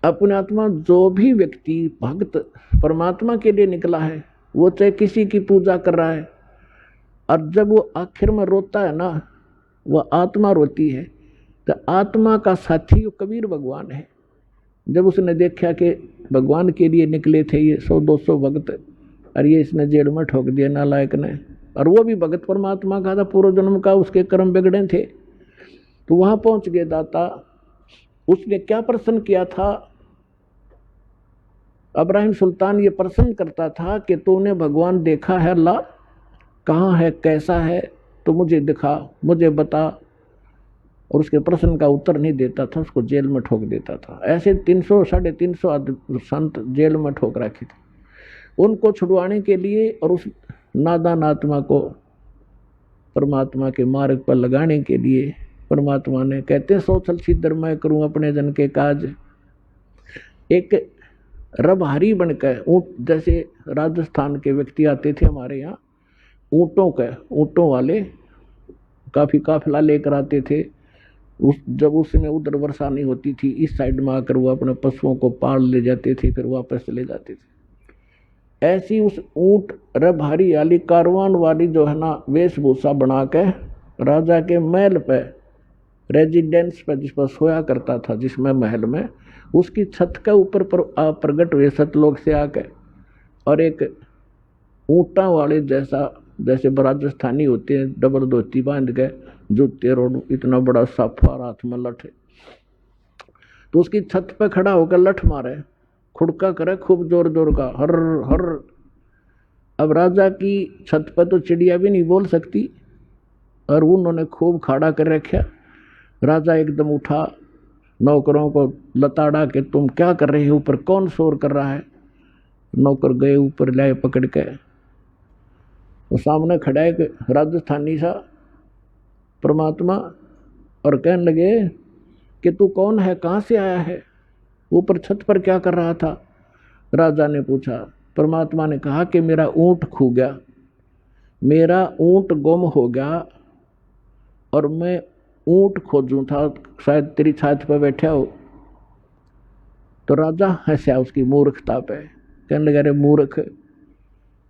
अपने आत्मा, जो भी व्यक्ति भक्त परमात्मा के लिए निकला है, वो चाहे किसी की पूजा कर रहा है, और जब वो आखिर में रोता है ना, वह आत्मा रोती है, तो आत्मा का साथी कबीर भगवान है। जब उसने देखा कि भगवान के लिए निकले थे ये 100-200 भक्त, और ये इसने जेल में ठोक दिया नालायक ने, और वो भी भगत परमात्मा का था, पूर्व जन्म का उसके कर्म बिगड़े थे। तो वहां पहुंच गए दाता। उसने क्या प्रश्न किया था? इब्राहिम सुल्तान ये प्रश्न करता था कि तूने भगवान देखा है? अल्लाह कहाँ है, कैसा है, तो मुझे दिखा, मुझे बता। और उसके प्रश्न का उत्तर नहीं देता था, उसको जेल में ठोक देता था। ऐसे 300 350 संत जेल में ठोक रखे थे। उनको छुड़वाने के लिए और उस नादान आत्मा को परमात्मा के मार्ग पर लगाने के लिए परमात्मा ने, कहते हैं, सोचल सिद्धर मैं करूं अपने जन के काज। एक रबहारी बनकर ऊँट, जैसे राजस्थान के व्यक्ति आते थे हमारे यहाँ, ऊँटों वाले काफ़ी काफिला लेकर आते थे। जब उसमें उधर वर्षा नहीं होती थी, इस साइड में आकर वो अपने पशुओं को पाल ले जाते थे, फिर वापस चले जाते थे। ऐसी उस ऊँट रबहारी वाली कारवान वाली जो है ना, वेशभूषा बना के राजा के महल पे, रेजिडेंस पे जिस पर सोया करता था, जिसमें महल में, उसकी छत के ऊपर प्रगट हुए सतलोक से आके, और एक ऊँटा वाले जैसे राजस्थानी होते हैं, डबल धोती बांध के, जूते रोड, इतना बड़ा साफा, हाथ में लठ, तो उसकी छत पे खड़ा होकर लठ मारे, खुड़का करे खूब जोर जोर का, हर हर। अब राजा की छत पर तो चिड़िया भी नहीं बोल सकती, और उन्होंने खूब खाड़ा कर रखा। राजा एकदम उठा, नौकरों को लताड़ा के, तुम क्या कर रहे हो, ऊपर कौन शोर कर रहा है? नौकर गए ऊपर, लाए पकड़ के। वो सामने खड़ा एक राजस्थानी सा परमात्मा, और कहने लगे कि तू कौन है, कहाँ से आया है, ऊपर छत पर क्या कर रहा था? राजा ने पूछा। परमात्मा ने कहा कि मेरा ऊँट खो गया, मेरा ऊँट गुम हो गया, और मैं ऊँट खोजूं था, शायद तेरी छात पर बैठा हो। तो राजा हंसा उसकी मूर्खता पे, कहने लगा, अरे मूर्ख,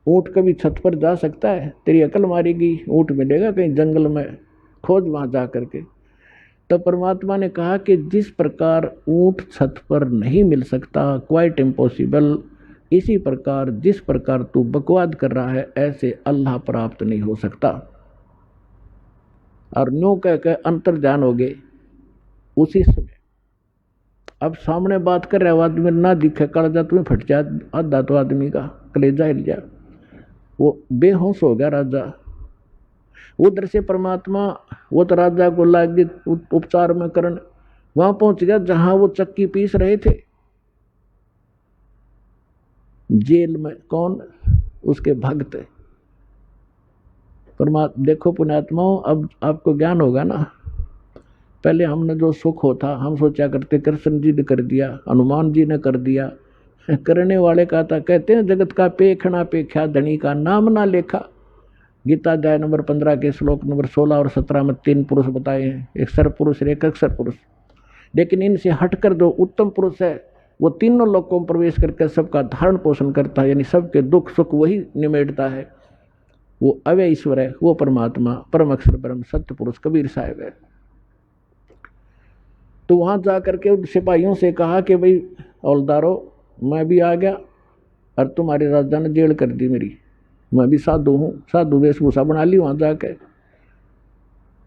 ऊँट कभी छत पर जा सकता है? तेरी अकल मारेगी, ऊँट मिलेगा कहीं जंगल में, खोज वहां जा करके। तो परमात्मा ने कहा कि जिस प्रकार ऊँट छत पर नहीं मिल सकता, क्वाइट इम्पॉसिबल, इसी प्रकार जिस प्रकार तू बकवाद कर रहा है, ऐसे अल्लाह प्राप्त नहीं हो सकता। और न्यू कह के अंतर्ध्यान हो गए उसी समय। अब सामने बात कर रहे आदमी ना दिखे, कलेजा तुम्हें फट जाए, आधा तो आदमी का कलेजा हिल जाए, वो बेहोश हो गया राजा। उधर से परमात्मा, वो तो राजा को लागे उपचार में करन, वहां पहुंच गया जहां वो चक्की पीस रहे थे, जेल में। कौन? उसके भक्त। परमात्मा, देखो पुण्यात्माओं, अब आपको ज्ञान होगा ना। पहले हमने जो सुख होता, हम सोचा करते कृष्ण जी ने कर दिया, हनुमान जी ने कर दिया, करने वाले का था। कहते हैं, जगत का पेखना पेख्या, धनी का नाम ना लेखा। गीता अध्याय नंबर 15 के श्लोक नंबर 16 और 17 में 3 पुरुष बताए हैं, एक सर पुरुष, एक अक्षर पुरुष। लेकिन इनसे हटकर जो उत्तम पुरुष है, वो तीनों लोकों में प्रवेश करके सबका धारण पोषण करता है, यानी सबके दुख सुख वही निमेटता है। वो अव्यय ईश्वर है, वो परमात्मा, परम अक्षर ब्रह्म सत्य पुरुष कबीर साहब है। तो वहां जा करके उन सिपाहियों से कहा कि भाई हौलदारो, मैं भी आ गया और तुम्हारे राजा ने जेल कर दी मेरी, मैं भी साधु हूँ, साधु वेशभूषा बना ली वहां जाके।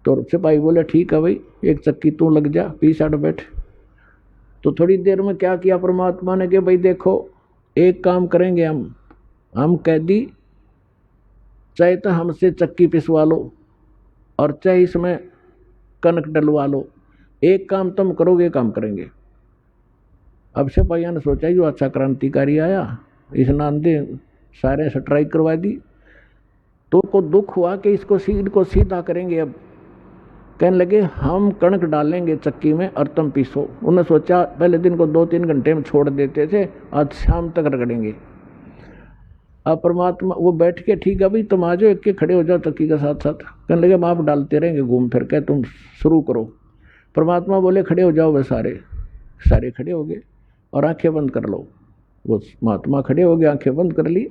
तो सिपाही बोले, ठीक है भाई, एक चक्की तू लग जा, पीछे हट बैठ। तो थोड़ी देर में क्या किया परमात्मा ने कि भाई देखो, एक काम करेंगे हम कैदी, चाहे तो हमसे चक्की पिसवा लो और चाहे इसमें कनक डलवा लो, एक काम तुम करोगे, काम करेंगे। अब सिपाहियों ने सोचा, जो अच्छा क्रांतिकारी आया, इस नांदे सारे स्ट्राइक करवा दी। तो को दुख हुआ कि इसको सीधा करेंगे। अब कहने लगे, हम कणक डालेंगे चक्की में और तुम पीसो। उन्होंने सोचा, पहले दिन को 2-3 घंटे में छोड़ देते थे, आज शाम तक रगड़ेंगे। अब परमात्मा वो बैठ के, ठीक है भाई तुम आ जाओ, एक के खड़े हो जाओ चक्की के साथ साथ। कहने लगे, हम आप डालते रहेंगे घूम फिर के, तुम शुरू करो। परमात्मा बोले, खड़े हो जाओ। वे सारे खड़े हो गए और आंखें बंद कर लो। वो महात्मा खड़े हो गए, आंखें बंद कर ली।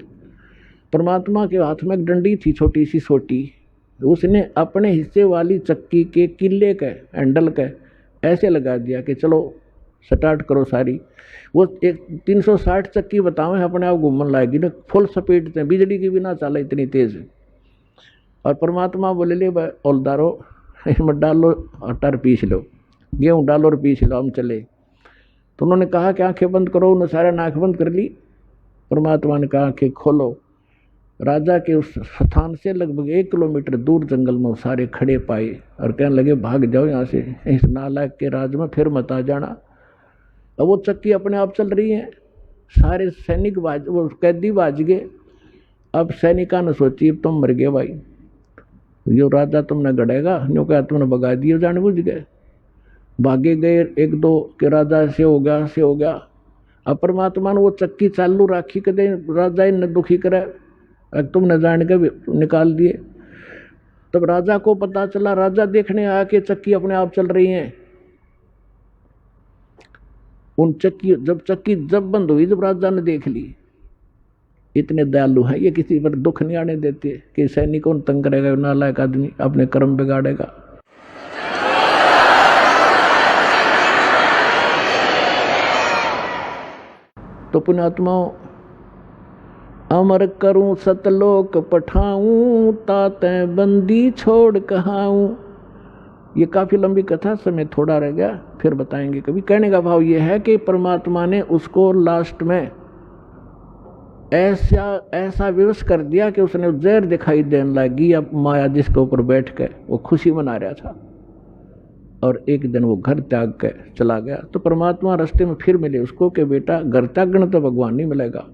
परमात्मा के हाथ में एक डंडी थी, छोटी सी सोटी। उसने अपने हिस्से वाली चक्की के किले के हैंडल के ऐसे लगा दिया कि चलो स्टार्ट करो सारी। वो एक 360 चक्की बताओ अपने आप घूमने लाएगी ना, फुल स्पीड से, बिजली की भी ना चला, इतनी तेज। और परमात्मा बोले ले औलदारो इसमें डालो आटा पीस लो, गेहूँ डालो और पीस लो, हम चले। तो उन्होंने कहा कि आंखें बंद करो, उन्होंने सारे आँख बंद कर ली। परमात्मा ने कहा आंखें खोलो। राजा के उस स्थान से लगभग 1 किलोमीटर दूर जंगल में सारे खड़े पाए और कहने लगे भाग जाओ यहाँ से, इस नालायक के राज में फिर मत आ जाना। अब वो चक्की अपने आप चल रही है, सारे सैनिक वो कैदी बाज गए। अब सैनिका ने सोची अब तुम मर गए भाई, जो राजा तुमने गड़ेगा, जो क्या तुमने भगा दिए जान बुझ गए। भागे गए, 1-2 के राजा से हो गया से हो गया। अब परमात्मा ने वो चक्की चालू राखी, कदे राजा ने दुखी करे, तुमने जान के निकाल दिए। तब राजा को पता चला, राजा देखने आया कि चक्की अपने आप चल रही है। उन चक्की जब बंद हुई, जब राजा ने देख ली, इतने दयालु हैं ये, किसी पर दुख नहीं आने देते कि सैनिकों तंग करेगा, नालायक आदमी अपने कर्म बिगाड़ेगा। तो पुण्यात्माओं, अमर करूं सतलोक पठाऊं, ताते बंदी छोड़ कहाऊं। ये काफ़ी लंबी कथा, समय थोड़ा रह गया, फिर बताएंगे कभी। कहने का भाव ये है कि परमात्मा ने उसको लास्ट में ऐसा विवश कर दिया कि उसने जहर दिखाई देने लगी। अब माया जिसके ऊपर बैठ के वो खुशी मना रहा था, और एक दिन वो घर त्याग के चला गया। तो परमात्मा रास्ते में फिर मिले उसको कि बेटा घर त्यागना तो भगवान नहीं मिलेगा,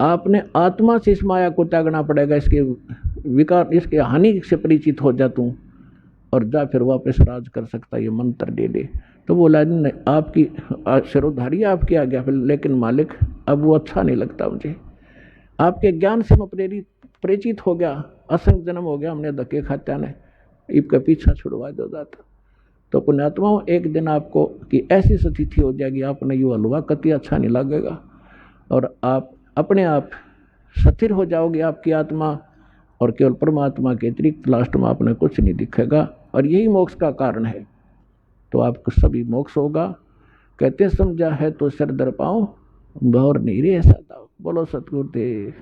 आपने आत्मा से इस माया को त्यागना पड़ेगा, इसके विकार, इसके हानि से परिचित हो जा तू, और जा फिर वापस राज कर सकता, ये मंत्र ले ले। तो बोला नहीं, आपकी सिरोधारी आपकी आ गया, लेकिन मालिक अब वो अच्छा नहीं लगता मुझे, आपके ज्ञान से मैं परिचित हो गया, असंख्य जन्म हो गया हमने धक्के खात्या ने, इसका पीछा छुड़वा दो जाता। तो पुण्यात्माओं, एक दिन आपको कि ऐसी स्थिति हो जाएगी, आपने यू हलवा कति अच्छा नहीं लगेगा, और आप अपने आप स्थिर हो जाओगे, आपकी आत्मा, और केवल परमात्मा के अतिरिक्त लास्ट में आपने कुछ नहीं दिखेगा, और यही मोक्ष का कारण है। तो आपको सभी मोक्ष होगा। कहते समझा है तो सर दर पाओ, भौर नहीं रे ऐसा था। बोलो सतगुरुदेव।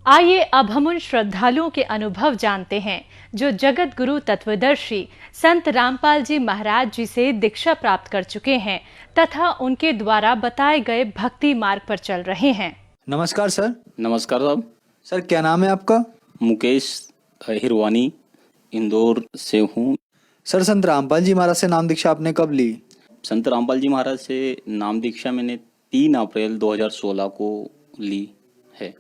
आइए अब हम उन श्रद्धालुओं के अनुभव जानते हैं जो जगत गुरु तत्वदर्शी संत रामपाल जी महाराज जी से दीक्षा प्राप्त कर चुके हैं तथा उनके द्वारा बताए गए भक्ति मार्ग पर चल रहे हैं। नमस्कार सर। नमस्कार साहब। सर क्या नाम है आपका? मुकेश हिरवानी, इंदौर से हूँ। सर संत रामपाल जी महाराज से नाम दीक्षा आपने कब ली? संत रामपाल जी महाराज से नाम दीक्षा मैंने 3 अप्रैल 2016 को ली है।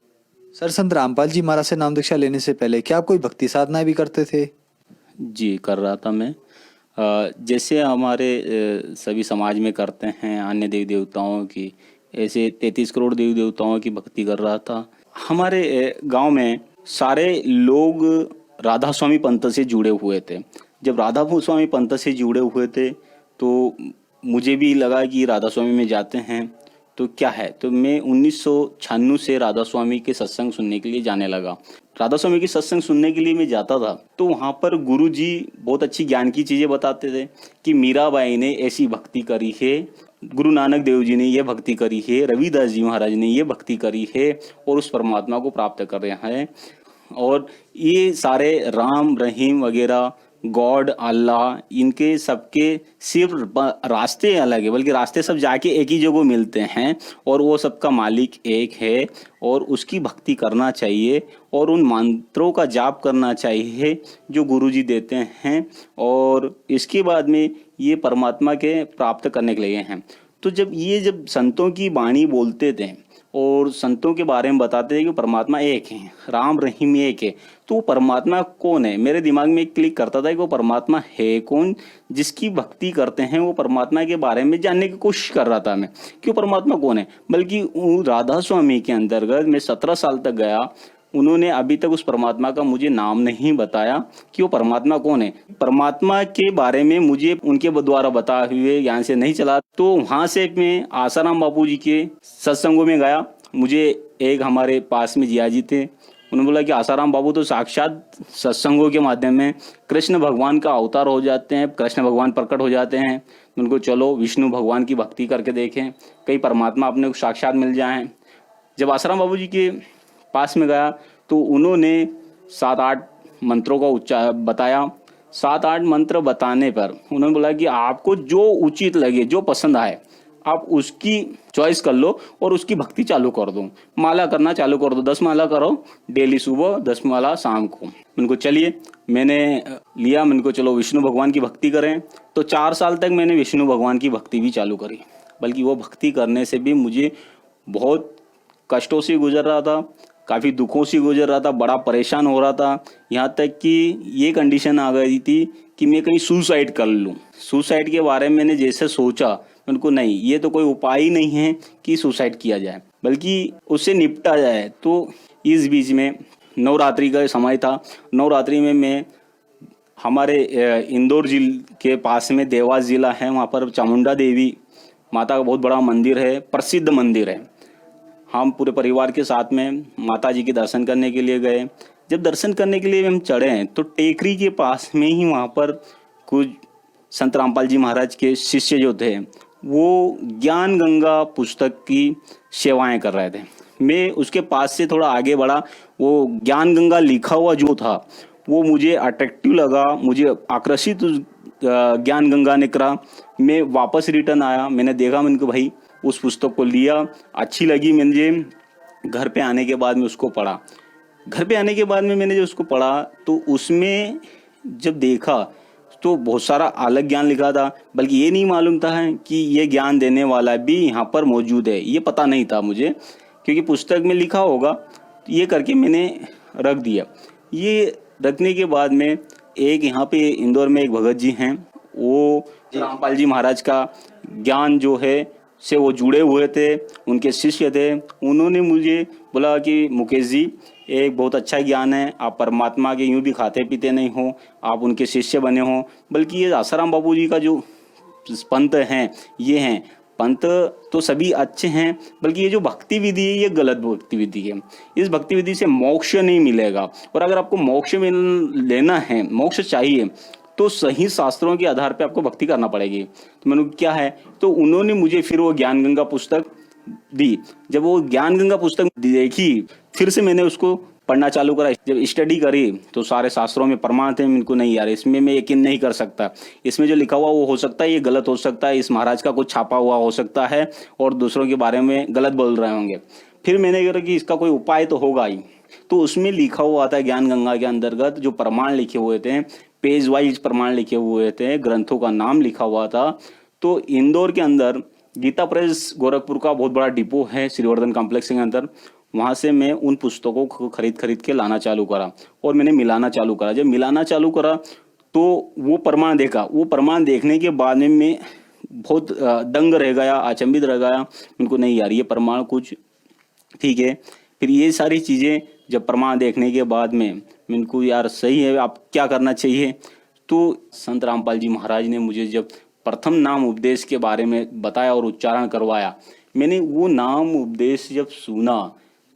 सर संत रामपाल जी महाराज से नाम दीक्षा लेने से पहले क्या आप कोई भक्ति साधनाएं भी करते थे? जी कर रहा था मैं, जैसे हमारे सभी समाज में करते हैं अन्य देवी देवताओं की, ऐसे 33 करोड़ देवी देवताओं की भक्ति कर रहा था। हमारे गांव में सारे लोग राधा स्वामी पंथ से जुड़े हुए थे। जब राधा स्वामी पंथ से जुड़े हुए थे तो मुझे भी लगा कि राधा स्वामी में जाते हैं तो क्या है, तो मैं 1996 से राधा स्वामी के सत्संग सुनने के लिए जाने लगा। राधा स्वामी के सत्संग सुनने के लिए मैं जाता था तो वहाँ पर गुरु जी बहुत अच्छी ज्ञान की चीज़ें बताते थे कि मीराबाई ने ऐसी भक्ति करी है, गुरु नानक देव जी ने ये भक्ति करी है, रविदास जी महाराज ने ये भक्ति करी है और उस परमात्मा को प्राप्त कर रहे हैं। और ये सारे राम रहीम वगैरह गॉड अल्लाह, इनके सबके सिर्फ रास्ते अलग है, बल्कि रास्ते सब जाके एक ही जगह मिलते हैं और वो सबका मालिक एक है और उसकी भक्ति करना चाहिए और उन मंत्रों का जाप करना चाहिए जो गुरु जी देते हैं और इसके बाद में ये परमात्मा के प्राप्त करने के लिए हैं। तो जब संतों की वाणी बोलते थे और संतों के बारे में बताते थे कि परमात्मा एक है, राम रहीम एक है, तो वो परमात्मा कौन है, मेरे दिमाग में क्लिक करता था कि वो परमात्मा है कौन। जिसकी भक्ति करते हैं वो परमात्मा के बारे में जानने की कोशिश कर रहा था मैं कि वो परमात्मा कौन है। बल्कि राधा स्वामी के अंतर्गत मैं 17 साल तक गया, उन्होंने अभी तक उस परमात्मा का मुझे नाम नहीं बताया कि वो परमात्मा कौन है। परमात्मा के बारे में मुझे उनके द्वारा बताए हुए ज्ञान से नहीं चला। तो वहाँ से मैं आसाराम बापू जी के सत्संगों में गया। मुझे एक हमारे पास में जिया जी थे, उन्होंने बोला कि आसाराम बाबू तो साक्षात सत्संगों के माध्यम में कृष्ण भगवान का अवतार हो जाते हैं, कृष्ण भगवान प्रकट हो जाते हैं। उनको चलो विष्णु भगवान की भक्ति करके देखें, कई परमात्मा अपने को साक्षात मिल जाएं। जब आसाराम बाबू जी के पास में गया तो उन्होंने 7-8 मंत्रों का उच्चार बताया। 7-8 मंत्र बताने पर उन्होंने बोला कि आपको जो उचित लगे, जो पसंद आए, आप उसकी चॉइस कर लो और उसकी भक्ति चालू कर दो। माला करना चालू कर दो, 10 माला करो डेली, सुबह 10 माला शाम को। उनको चलिए मैंने लिया, मैंने को चलो विष्णु भगवान की भक्ति करें। तो 4 साल तक मैंने विष्णु भगवान की भक्ति भी चालू करी। बल्कि वो भक्ति करने से भी मुझे बहुत कष्टों से गुजर रहा था, काफ़ी दुखों से गुजर रहा था, बड़ा परेशान हो रहा था। यहाँ तक कि ये कंडीशन आ गई थी कि मैं कहीं सुसाइड कर लूँ। सुसाइड के बारे में मैंने जैसे सोचा, उनको नहीं, ये तो कोई उपाय ही नहीं है कि सुसाइड किया जाए, बल्कि उससे निपटा जाए। तो इस बीच में नवरात्रि का समय था। नवरात्रि में मैं हमारे इंदौर जिले के पास में देवास जिला है, वहाँ पर चामुंडा देवी माता का बहुत बड़ा मंदिर है, प्रसिद्ध मंदिर है। हम पूरे परिवार के साथ में माता जी के दर्शन करने के लिए गए। जब दर्शन करने के लिए हम चढ़े तो टेकरी के पास में ही वहाँ पर कुछ संत रामपाल जी महाराज के शिष्य जो थे वो ज्ञान गंगा पुस्तक की सेवाएं कर रहे थे। मैं उसके पास से थोड़ा आगे बढ़ा। वो ज्ञान गंगा लिखा हुआ जो था वो मुझे अट्रैक्टिव लगा, मुझे आकर्षित ज्ञान गंगा ने करा। मैं वापस रिटर्न आया, मैंने देखा, मैंने कहा भाई उस पुस्तक को लिया, अच्छी लगी मुझे। घर पे आने के बाद में उसको पढ़ा। घर पे आने के बाद में मैंने जब उसको पढ़ा तो उसमें जब देखा तो बहुत सारा अलग ज्ञान लिखा था, बल्कि ये नहीं मालूम था कि ये ज्ञान देने वाला भी यहाँ पर मौजूद है, ये पता नहीं था मुझे, क्योंकि पुस्तक में लिखा होगा। ये करके मैंने रख दिया। ये रखने के बाद में एक यहाँ पे इंदौर में एक भगत जी हैं, वो रामपाल जी महाराज का ज्ञान जो है से वो जुड़े हुए थे, उनके शिष्य थे। उन्होंने मुझे बोला कि मुकेश जी एक बहुत अच्छा ज्ञान है, आप परमात्मा के यूं भी खाते पीते नहीं हो, आप उनके शिष्य बने हो। बल्कि ये आसाराम बाबू जी का जो पंथ हैं, ये हैं पंथ तो सभी अच्छे हैं, बल्कि ये जो भक्ति विधि है ये गलत भक्ति विधि है। इस भक्ति विधि से मोक्ष नहीं मिलेगा, और अगर आपको मोक्ष लेना है, मोक्ष चाहिए, तो सही शास्त्रों के आधार पे आपको भक्ति करना पड़ेगी। तो मैंने क्या है, तो उन्होंने मुझे फिर वो ज्ञान गंगा पुस्तक दी। जब वो ज्ञान गंगा पुस्तक देखी, फिर से मैंने उसको पढ़ना चालू करा। जब स्टडी करी तो सारे शास्त्रों में प्रमाण थे। इनको नहीं यार, इसमें मैं यकीन नहीं कर सकता, इसमें जो लिखा हुआ वो हो सकता है ये गलत हो सकता है, इस महाराज का कुछ छापा हुआ हो सकता है और दूसरों के बारे में गलत बोल रहे होंगे। फिर मैंने कहा कि इसका कोई उपाय तो होगा ही। तो उसमें लिखा हुआ था ज्ञान गंगा के अंतर्गत जो प्रमाण लिखे हुए थे, पेज वाइज प्रमाण लिखे हुए थे, ग्रंथों का नाम लिखा हुआ था। तो इंदौर के अंदर गीता प्रेस गोरखपुर का बहुत बड़ा डिपो है श्रीवर्धन कॉम्प्लेक्स के अंदर, वहां से मैं उन पुस्तकों को खरीद के लाना चालू करा और मैंने मिलाना चालू करा। जब मिलाना चालू करा तो वो प्रमाण देखा। वो प्रमाण देखने के बाद में मैं बहुत दंग रह गया, अचंभित रह गया। उनको नहीं यार, ये प्रमाण कुछ ठीक है। फिर ये सारी चीजें जब प्रमाण देखने के बाद में इनको यार सही है, आप क्या करना चाहिए। तो संत रामपाल जी महाराज ने मुझे जब प्रथम नाम उपदेश के बारे में बताया और उच्चारण करवाया, मैंने वो नाम उपदेश जब सुना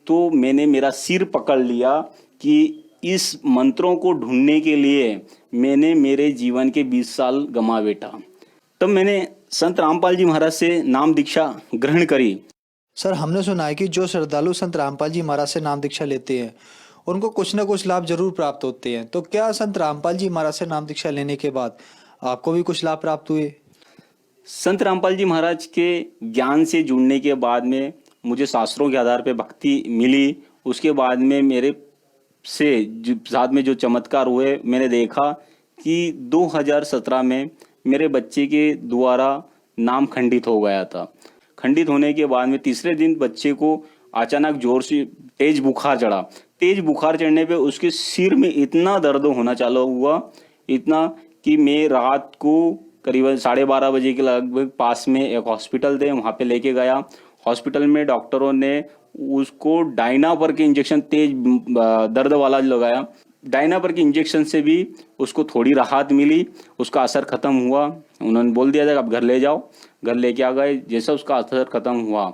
तो मैंने मेरा सिर पकड़ लिया कि इस मंत्रों को ढूंढने के लिए मैंने मेरे जीवन के 20 साल गंवा बैठा। तब मैंने संत रामपाल जी महाराज से नाम दीक्षा ग्रहण करी। सर, हमने सुना है कि जो श्रद्धालु संत रामपाल जी महाराज से नाम दीक्षा लेते हैं उनको कुछ न कुछ लाभ जरूर प्राप्त होते हैं। तो क्या संत रामपाल जी महाराज से नाम दीक्षा लेने के बाद आपको भी कुछ लाभ प्राप्त हुए? संत रामपाल जी महाराज के ज्ञान से जुड़ने के बाद में मुझे शास्त्रों के आधार पे भक्ति मिली। उसके बाद में मेरे से साथ में जो चमत्कार हुए, मैंने देखा कि 2017 में मेरे बच्चे के द्वारा नाम खंडित हो गया था। खंडित होने के बाद में तीसरे दिन बच्चे को अचानक जोर से तेज बुखार चढ़ा। तेज बुखार चढ़ने पे उसके सिर में इतना दर्द होना चालू हुआ, इतना कि मैं रात को करीबन 12:30 बजे के लगभग पास में एक हॉस्पिटल थे, वहाँ पे लेके गया। हॉस्पिटल में डॉक्टरों ने उसको डायनापर के इंजेक्शन तेज दर्द वाला लगाया। डायनापर के इंजेक्शन से भी उसको थोड़ी राहत मिली, उसका असर खत्म हुआ। उन्होंने बोल दिया था कि आप घर ले जाओ। घर लेके आ गए। जैसा उसका असर खत्म हुआ,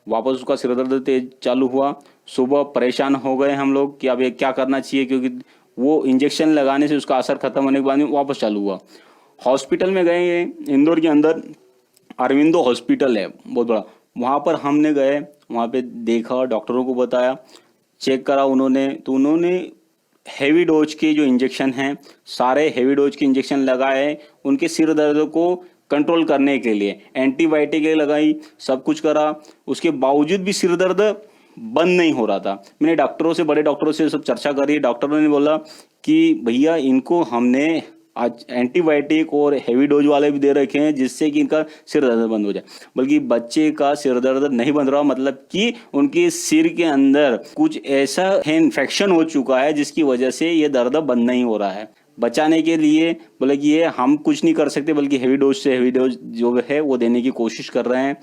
वापस उसका सिर दर्द तेज चालू हुआ। सुबह परेशान हो गए हम लोग कि अब ये क्या करना चाहिए, क्योंकि वो इंजेक्शन लगाने से उसका असर खत्म होने के बाद में वापस चालू हुआ। हॉस्पिटल में गए, इंदौर के अंदर अरविंदो हॉस्पिटल है बहुत बड़ा, वहाँ पर हमने गए वहाँ पे देखा, डॉक्टरों को बताया, चेक करा उन्होंने, तो उन्होंने हैवी डोज के जो इंजेक्शन हैं, सारे हैवी डोज के इंजेक्शन लगाए उनके सिर दर्द को कंट्रोल करने के लिए। एंटीबायोटिक लगाई, सब कुछ करा, उसके बावजूद भी सिर दर्द बंद नहीं हो रहा था। मैंने डॉक्टरों से, बड़े डॉक्टरों से सब चर्चा करी। डॉक्टरों ने बोला कि भैया इनको हमने आज एंटीबायोटिक और हैवी डोज वाले भी दे रखे हैं जिससे कि इनका सिर दर्द बंद हो जाए, बल्कि बच्चे का सिर दर्द नहीं बंद रहा, मतलब कि उनके सिर के अंदर कुछ ऐसा है, इन्फेक्शन हो चुका है जिसकी वजह से ये दर्द बंद नहीं हो रहा है। बचाने के लिए बोले कि ये हम कुछ नहीं कर सकते, बल्कि हैवी डोज से हैवी डोज जो है वो देने की कोशिश कर रहे हैं।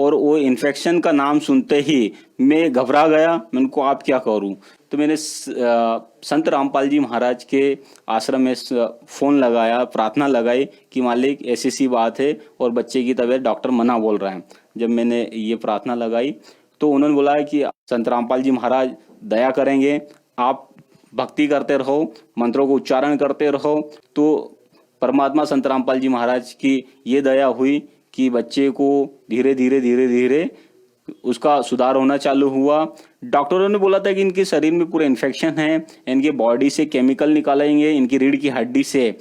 और वो इन्फेक्शन का नाम सुनते ही मैं घबरा गया। मैं उनको आप क्या करूं, तो मैंने संत रामपाल जी महाराज के आश्रम में फ़ोन लगाया, प्रार्थना लगाई कि मालिक ऐसी सी बात है और बच्चे की तबीयत डॉक्टर मना बोल रहा है। जब मैंने ये प्रार्थना लगाई तो उन्होंने बोला कि संत रामपाल जी महाराज दया करेंगे, आप भक्ति करते रहो, मंत्रों को उच्चारण करते रहो। तो परमात्मा संत रामपाल जी महाराज की ये दया हुई कि बच्चे को धीरे धीरे उसका सुधार होना चालू हुआ। डॉक्टरों ने बोला था कि इनके शरीर में पूरा इन्फेक्शन है, इनके बॉडी से केमिकल निकालेंगे, इनकी रीढ़ की हड्डी से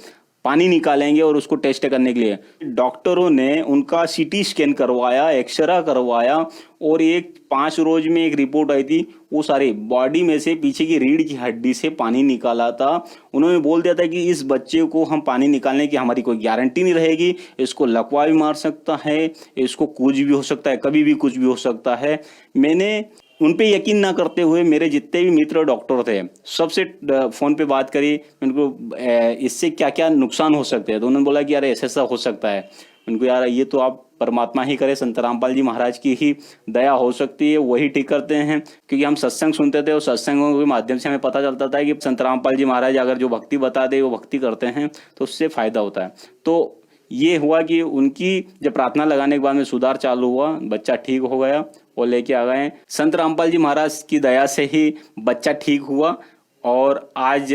पानी निकालेंगे और उसको टेस्ट करने के लिए डॉक्टरों ने उनका सीटी स्कैन करवाया, एक्सरा करवाया और 5 रोज में एक रिपोर्ट आई थी। वो सारे बॉडी में से पीछे की रीढ़ की हड्डी से पानी निकाला था। उन्होंने बोल दिया था कि इस बच्चे को हम पानी निकालने की हमारी कोई गारंटी नहीं रहेगी, इसको लकवा भी मार सकता है, इसको कुछ भी हो सकता है, कभी भी कुछ भी हो सकता है। मैंने उन पे यकीन ना करते हुए मेरे जितने भी मित्र डॉक्टर थे सबसे फोन पे बात करी, उनको इससे क्या क्या नुकसान हो सकते हैं। तो उन्होंने बोला कि यार ऐसा हो सकता है। उनको यार ये तो आप परमात्मा ही करे, संत रामपाल जी महाराज की ही दया हो सकती है, वही ठीक करते हैं। क्योंकि हम सत्संग सुनते थे और सत्संगों के माध्यम से हमें पता चलता था कि संत रामपाल जी महाराज अगर जो भक्ति बता दे वो भक्ति करते हैं तो उससे फायदा होता है। तो ये हुआ कि उनकी जब प्रार्थना लगाने के बाद में सुधार चालू हुआ, बच्चा ठीक हो गया और लेके आ गए। संत रामपाल जी महाराज की दया से ही बच्चा ठीक हुआ और आज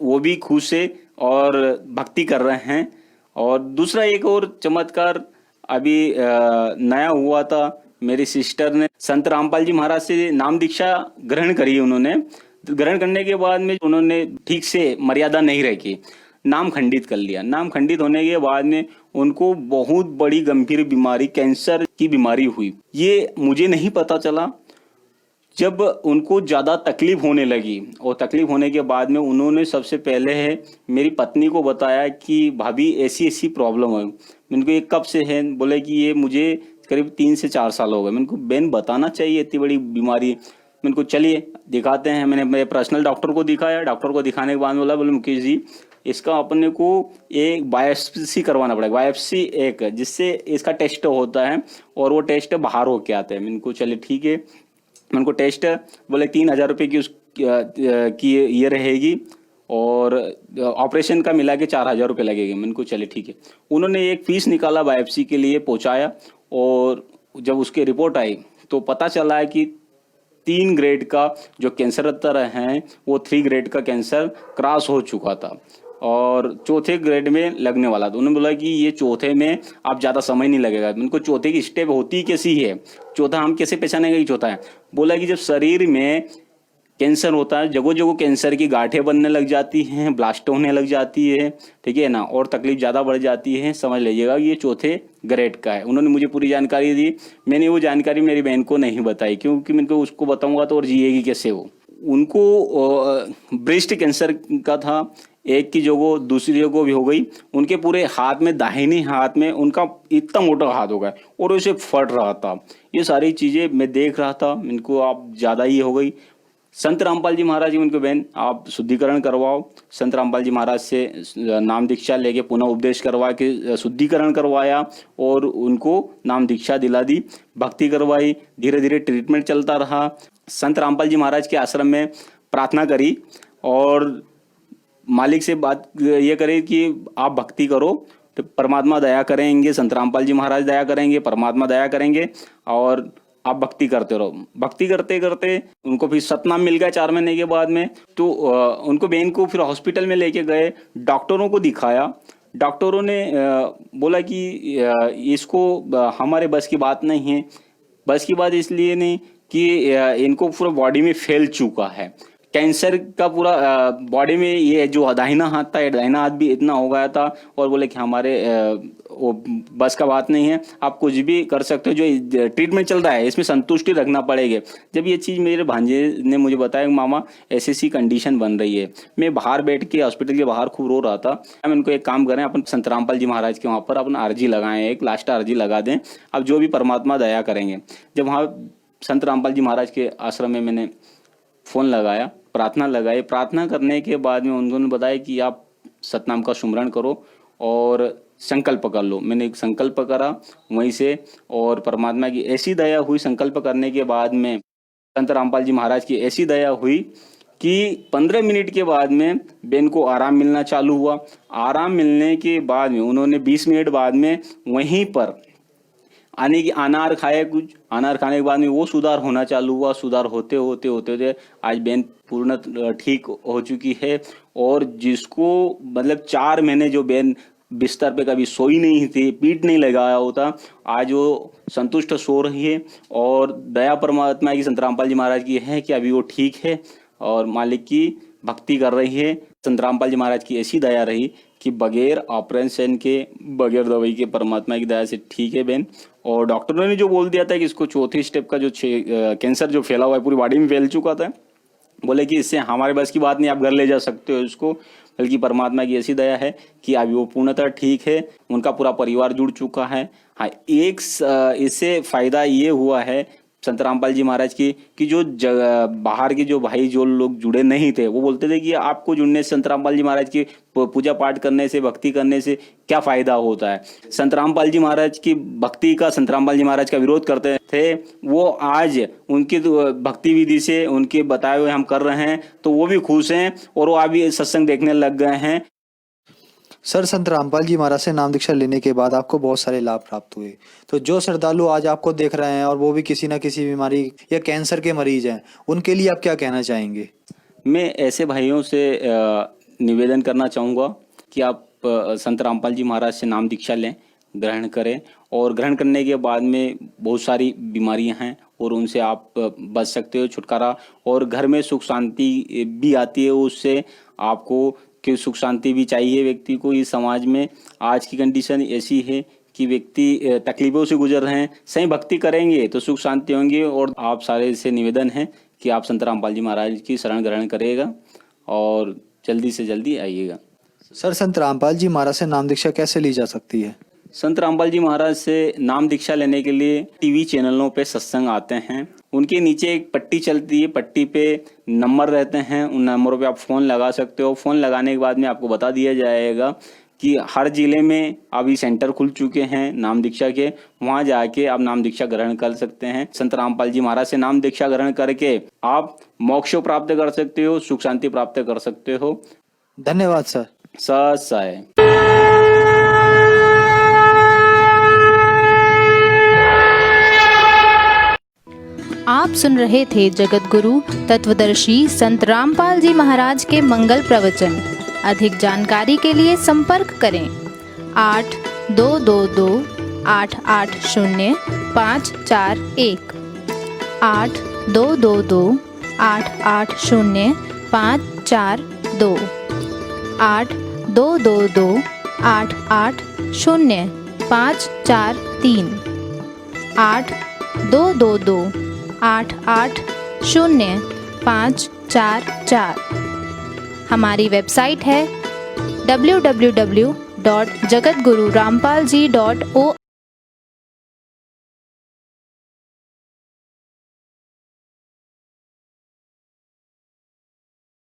वो भी खुश है और भक्ति कर रहे हैं। और दूसरा एक और चमत्कार अभी नया हुआ था, मेरी सिस्टर ने संत रामपाल जी महाराज से नाम दीक्षा ग्रहण करी। उन्होंने ग्रहण करने के बाद में उन्होंने ठीक से मर्यादा नहीं रखी, नाम खंडित कर लिया। नाम खंडित होने के बाद में उनको बहुत बड़ी गंभीर बीमारी, कैंसर की बीमारी हुई। ये मुझे नहीं पता चला। जब उनको ज़्यादा तकलीफ होने लगी और तकलीफ होने के बाद में उन्होंने सबसे पहले है मेरी पत्नी को बताया कि भाभी ऐसी ऐसी प्रॉब्लम है। उनको ये कब से है, बोले कि ये मुझे करीब 3 से 4 साल हो गए। मैंने को बहन बताना चाहिए इतनी बड़ी बीमारी। मैंने को चलिए दिखाते हैं। मैंने मेरे पर्सनल डॉक्टर को दिखाया। डॉक्टर को दिखाने के बाद बोले मुकेश जी इसका अपने को एक बायोप्सी करवाना पड़ेगा, बायोप्सी एक, जिससे इसका टेस्ट होता है और वो टेस्ट बाहर होके आते हैं। मैंने को चलिए ठीक है। मैंने को टेस्ट बोले 3,000 रुपये की ये रहेगी और ऑपरेशन का मिला के 4,000 रुपये लगेंगे। मैंने को चलिए ठीक है। उन्होंने एक फीस निकाला, बायोप्सी के लिए पहुंचाया और जब उसकी रिपोर्ट आई तो पता चला है कि 3 ग्रेड का जो कैंसर है वो 3 ग्रेड का कैंसर क्रॉस हो चुका था और 4थे ग्रेड में लगने वाला था। उन्होंने बोला कि ये 4थे में आप ज़्यादा समय नहीं लगेगा। उनको 4थे की स्टेप होती कैसी है, 4था हम कैसे पहचानेंगे कि 4था है। बोला कि जब शरीर में कैंसर होता है, जगह जगह कैंसर की गांठें बनने लग जाती हैं, ब्लास्ट होने लग जाती है, ठीक है ना, और तकलीफ ज़्यादा बढ़ जाती है, समझ लीजिएगा ये 4थे ग्रेड का है। उन्होंने मुझे पूरी जानकारी दी। मैंने वो जानकारी मेरी बहन को नहीं बताई क्योंकि मैं उसको बताऊंगा तो और जिएगी कैसे वो। उनको ब्रेस्ट कैंसर का था, एक की जगह दूसरी जगह भी हो गई। उनके पूरे हाथ में, दाहिने हाथ में उनका इतना मोटा हाथ हो गया और उसे फट रहा था। ये सारी चीज़ें मैं देख रहा था। इनको आप ज़्यादा ही हो गई। संत रामपाल जी महाराज जी उनको बहन आप शुद्धिकरण करवाओ। संत रामपाल जी महाराज से नाम दीक्षा लेके पुनः उपदेश करवा के शुद्धिकरण करवाया और उनको नाम दीक्षा दिला दी, भक्ति करवाई। धीरे धीरे ट्रीटमेंट चलता रहा। संत रामपाल जी महाराज के आश्रम में प्रार्थना करी और मालिक से बात ये करे कि आप भक्ति करो तो परमात्मा दया करेंगे, संत रामपाल जी महाराज दया करेंगे, परमात्मा दया करेंगे और आप भक्ति करते रहो। भक्ति करते करते उनको फिर सतनाम मिल गया 4 महीने के बाद में। तो उनको बहन को फिर हॉस्पिटल में लेके गए, डॉक्टरों को दिखाया। डॉक्टरों ने बोला कि इसको हमारे बस की बात नहीं है। बस की बात इसलिए नहीं कि इनको पूरा बॉडी में फैल चुका है, कैंसर का पूरा बॉडी में। ये जो दाहिना हाथ था, दाहिना हाथ भी इतना हो गया था, और बोले कि हमारे वो बस का बात नहीं है, आप कुछ भी कर सकते हो, जो ट्रीटमेंट चल रहा है इसमें संतुष्टि रखना पड़ेगी। जब ये चीज़ मेरे भांजे ने मुझे बताया, मामा ऐसी कंडीशन बन रही है, मैं बाहर बैठ के हॉस्पिटल के बाहर खूब रो रहा था। हम इनको एक काम करें, अपन संत रामपाल जी महाराज के वहाँ पर अपना अर्जी लगाएं, एक लास्ट अर्जी लगा दें, अब जो भी परमात्मा दया करेंगे। जब वहाँ संत रामपाल जी महाराज के आश्रम में मैंने फ़ोन लगाया, प्रार्थना लगाई, प्रार्थना करने के बाद में उन्होंने बताया कि आप सतनाम का सुमरण करो और संकल्प कर लो। मैंने एक संकल्प करा वहीं से, और परमात्मा की ऐसी दया हुई, संकल्प करने के बाद में संत रामपाल जी महाराज की ऐसी दया हुई कि 15 मिनट के बाद में बेन को आराम मिलना चालू हुआ। आराम मिलने के बाद में उन्होंने 20 मिनट बाद में वहीं पर आने की अनार खाए, कुछ अनार खाने के बाद में वो सुधार होना चालू हुआ। सुधार होते होते होते होते आज बेन पूर्ण ठीक हो चुकी है। और जिसको मतलब 4 महीने जो बेन बिस्तर पे कभी सोई नहीं थी, पीठ नहीं लगाया होता, आज वो संतुष्ट सो रही है। और दया परमात्मा की, संत रामपाल जी महाराज की है कि अभी वो ठीक है और मालिक की भक्ति कर रही है। संत रामपाल जी महाराज की ऐसी दया रही कि बगैर ऑपरेशन के, बगैर दवाई के परमात्मा की दया से ठीक है बेन। और डॉक्टरों ने जो बोल दिया था कि इसको चौथी स्टेप का जो कैंसर जो फैला हुआ है, पूरी बॉडी में फैल चुका था, बोले कि इससे हमारे बस की बात नहीं, आप घर ले जा सकते हो इसको, बल्कि परमात्मा की ऐसी दया है कि अभी वो पूर्णतः ठीक है, उनका पूरा परिवार जुड़ चुका है। हाँ, एक इससे फायदा ये हुआ है संत रामपाल जी महाराज की कि जो बाहर के जो भाई जो लोग जुड़े नहीं थे, वो बोलते थे कि आपको जुड़ने से, संत रामपाल जी महाराज की पूजा पाठ करने से, भक्ति करने से क्या फायदा होता है। संत रामपाल जी महाराज की भक्ति का, संत रामपाल जी महाराज का विरोध करते थे, वो आज उनकी भक्ति विधि से उनके बताए हुए हम कर रहे हैं, तो वो भी खुश हैं और वो अभी सत्संग देखने लग गए हैं। सर, संत रामपाल जी महाराज से नाम दीक्षा लेने के बाद आपको बहुत सारे लाभ प्राप्त हुए, तो जो श्रद्धालु आज आपको देख रहे हैं और वो भी किसी न किसी बीमारी या कैंसर के मरीज हैं, उनके लिए आप क्या कहना चाहेंगे? मैं ऐसे भाइयों से निवेदन करना चाहूँगा कि आप संत रामपाल जी महाराज से नाम दीक्षा लें, ग्रहण करें, और ग्रहण करने के बाद में बहुत सारी बीमारियां हैं और उनसे आप बच सकते हो, छुटकारा, और घर में सुख शांति भी आती है उससे। आपको कि सुख शांति भी चाहिए व्यक्ति को। इस समाज में आज की कंडीशन ऐसी है कि व्यक्ति तकलीफों से गुजर रहे हैं, सही भक्ति करेंगे तो सुख शांति होंगे। और आप सारे से निवेदन है कि आप संत रामपाल जी महाराज की शरण ग्रहण करिएगा और जल्दी से जल्दी आइएगा। सर, संत रामपाल जी महाराज से नाम दीक्षा कैसे ली जा सकती है? संत रामपाल जी महाराज से नाम दीक्षा लेने के लिए टीवी चैनलों पे सत्संग आते हैं, उनके नीचे एक पट्टी चलती है, पट्टी पे नंबर रहते हैं, उन नंबरों पे आप फ़ोन लगा सकते हो। फ़ोन लगाने के बाद में आपको बता दिया जाएगा कि हर जिले में अभी सेंटर खुल चुके हैं नाम दीक्षा के, वहाँ जाके आप नाम दीक्षा ग्रहण कर सकते हैं। संत रामपाल जी महाराज से नाम दीक्षा ग्रहण करके आप मोक्ष प्राप्त कर सकते हो, सुख शांति प्राप्त कर सकते हो। धन्यवाद सर। सत साई। आप सुन रहे थे जगत गुरु तत्वदर्शी संत रामपाल जी महाराज के मंगल प्रवचन। अधिक जानकारी के लिए संपर्क करें 8222-880-541, 8222-880-542, 8222-880-543, 8222-880-544। हमारी वेबसाइट है www.jagatgururampalji.org।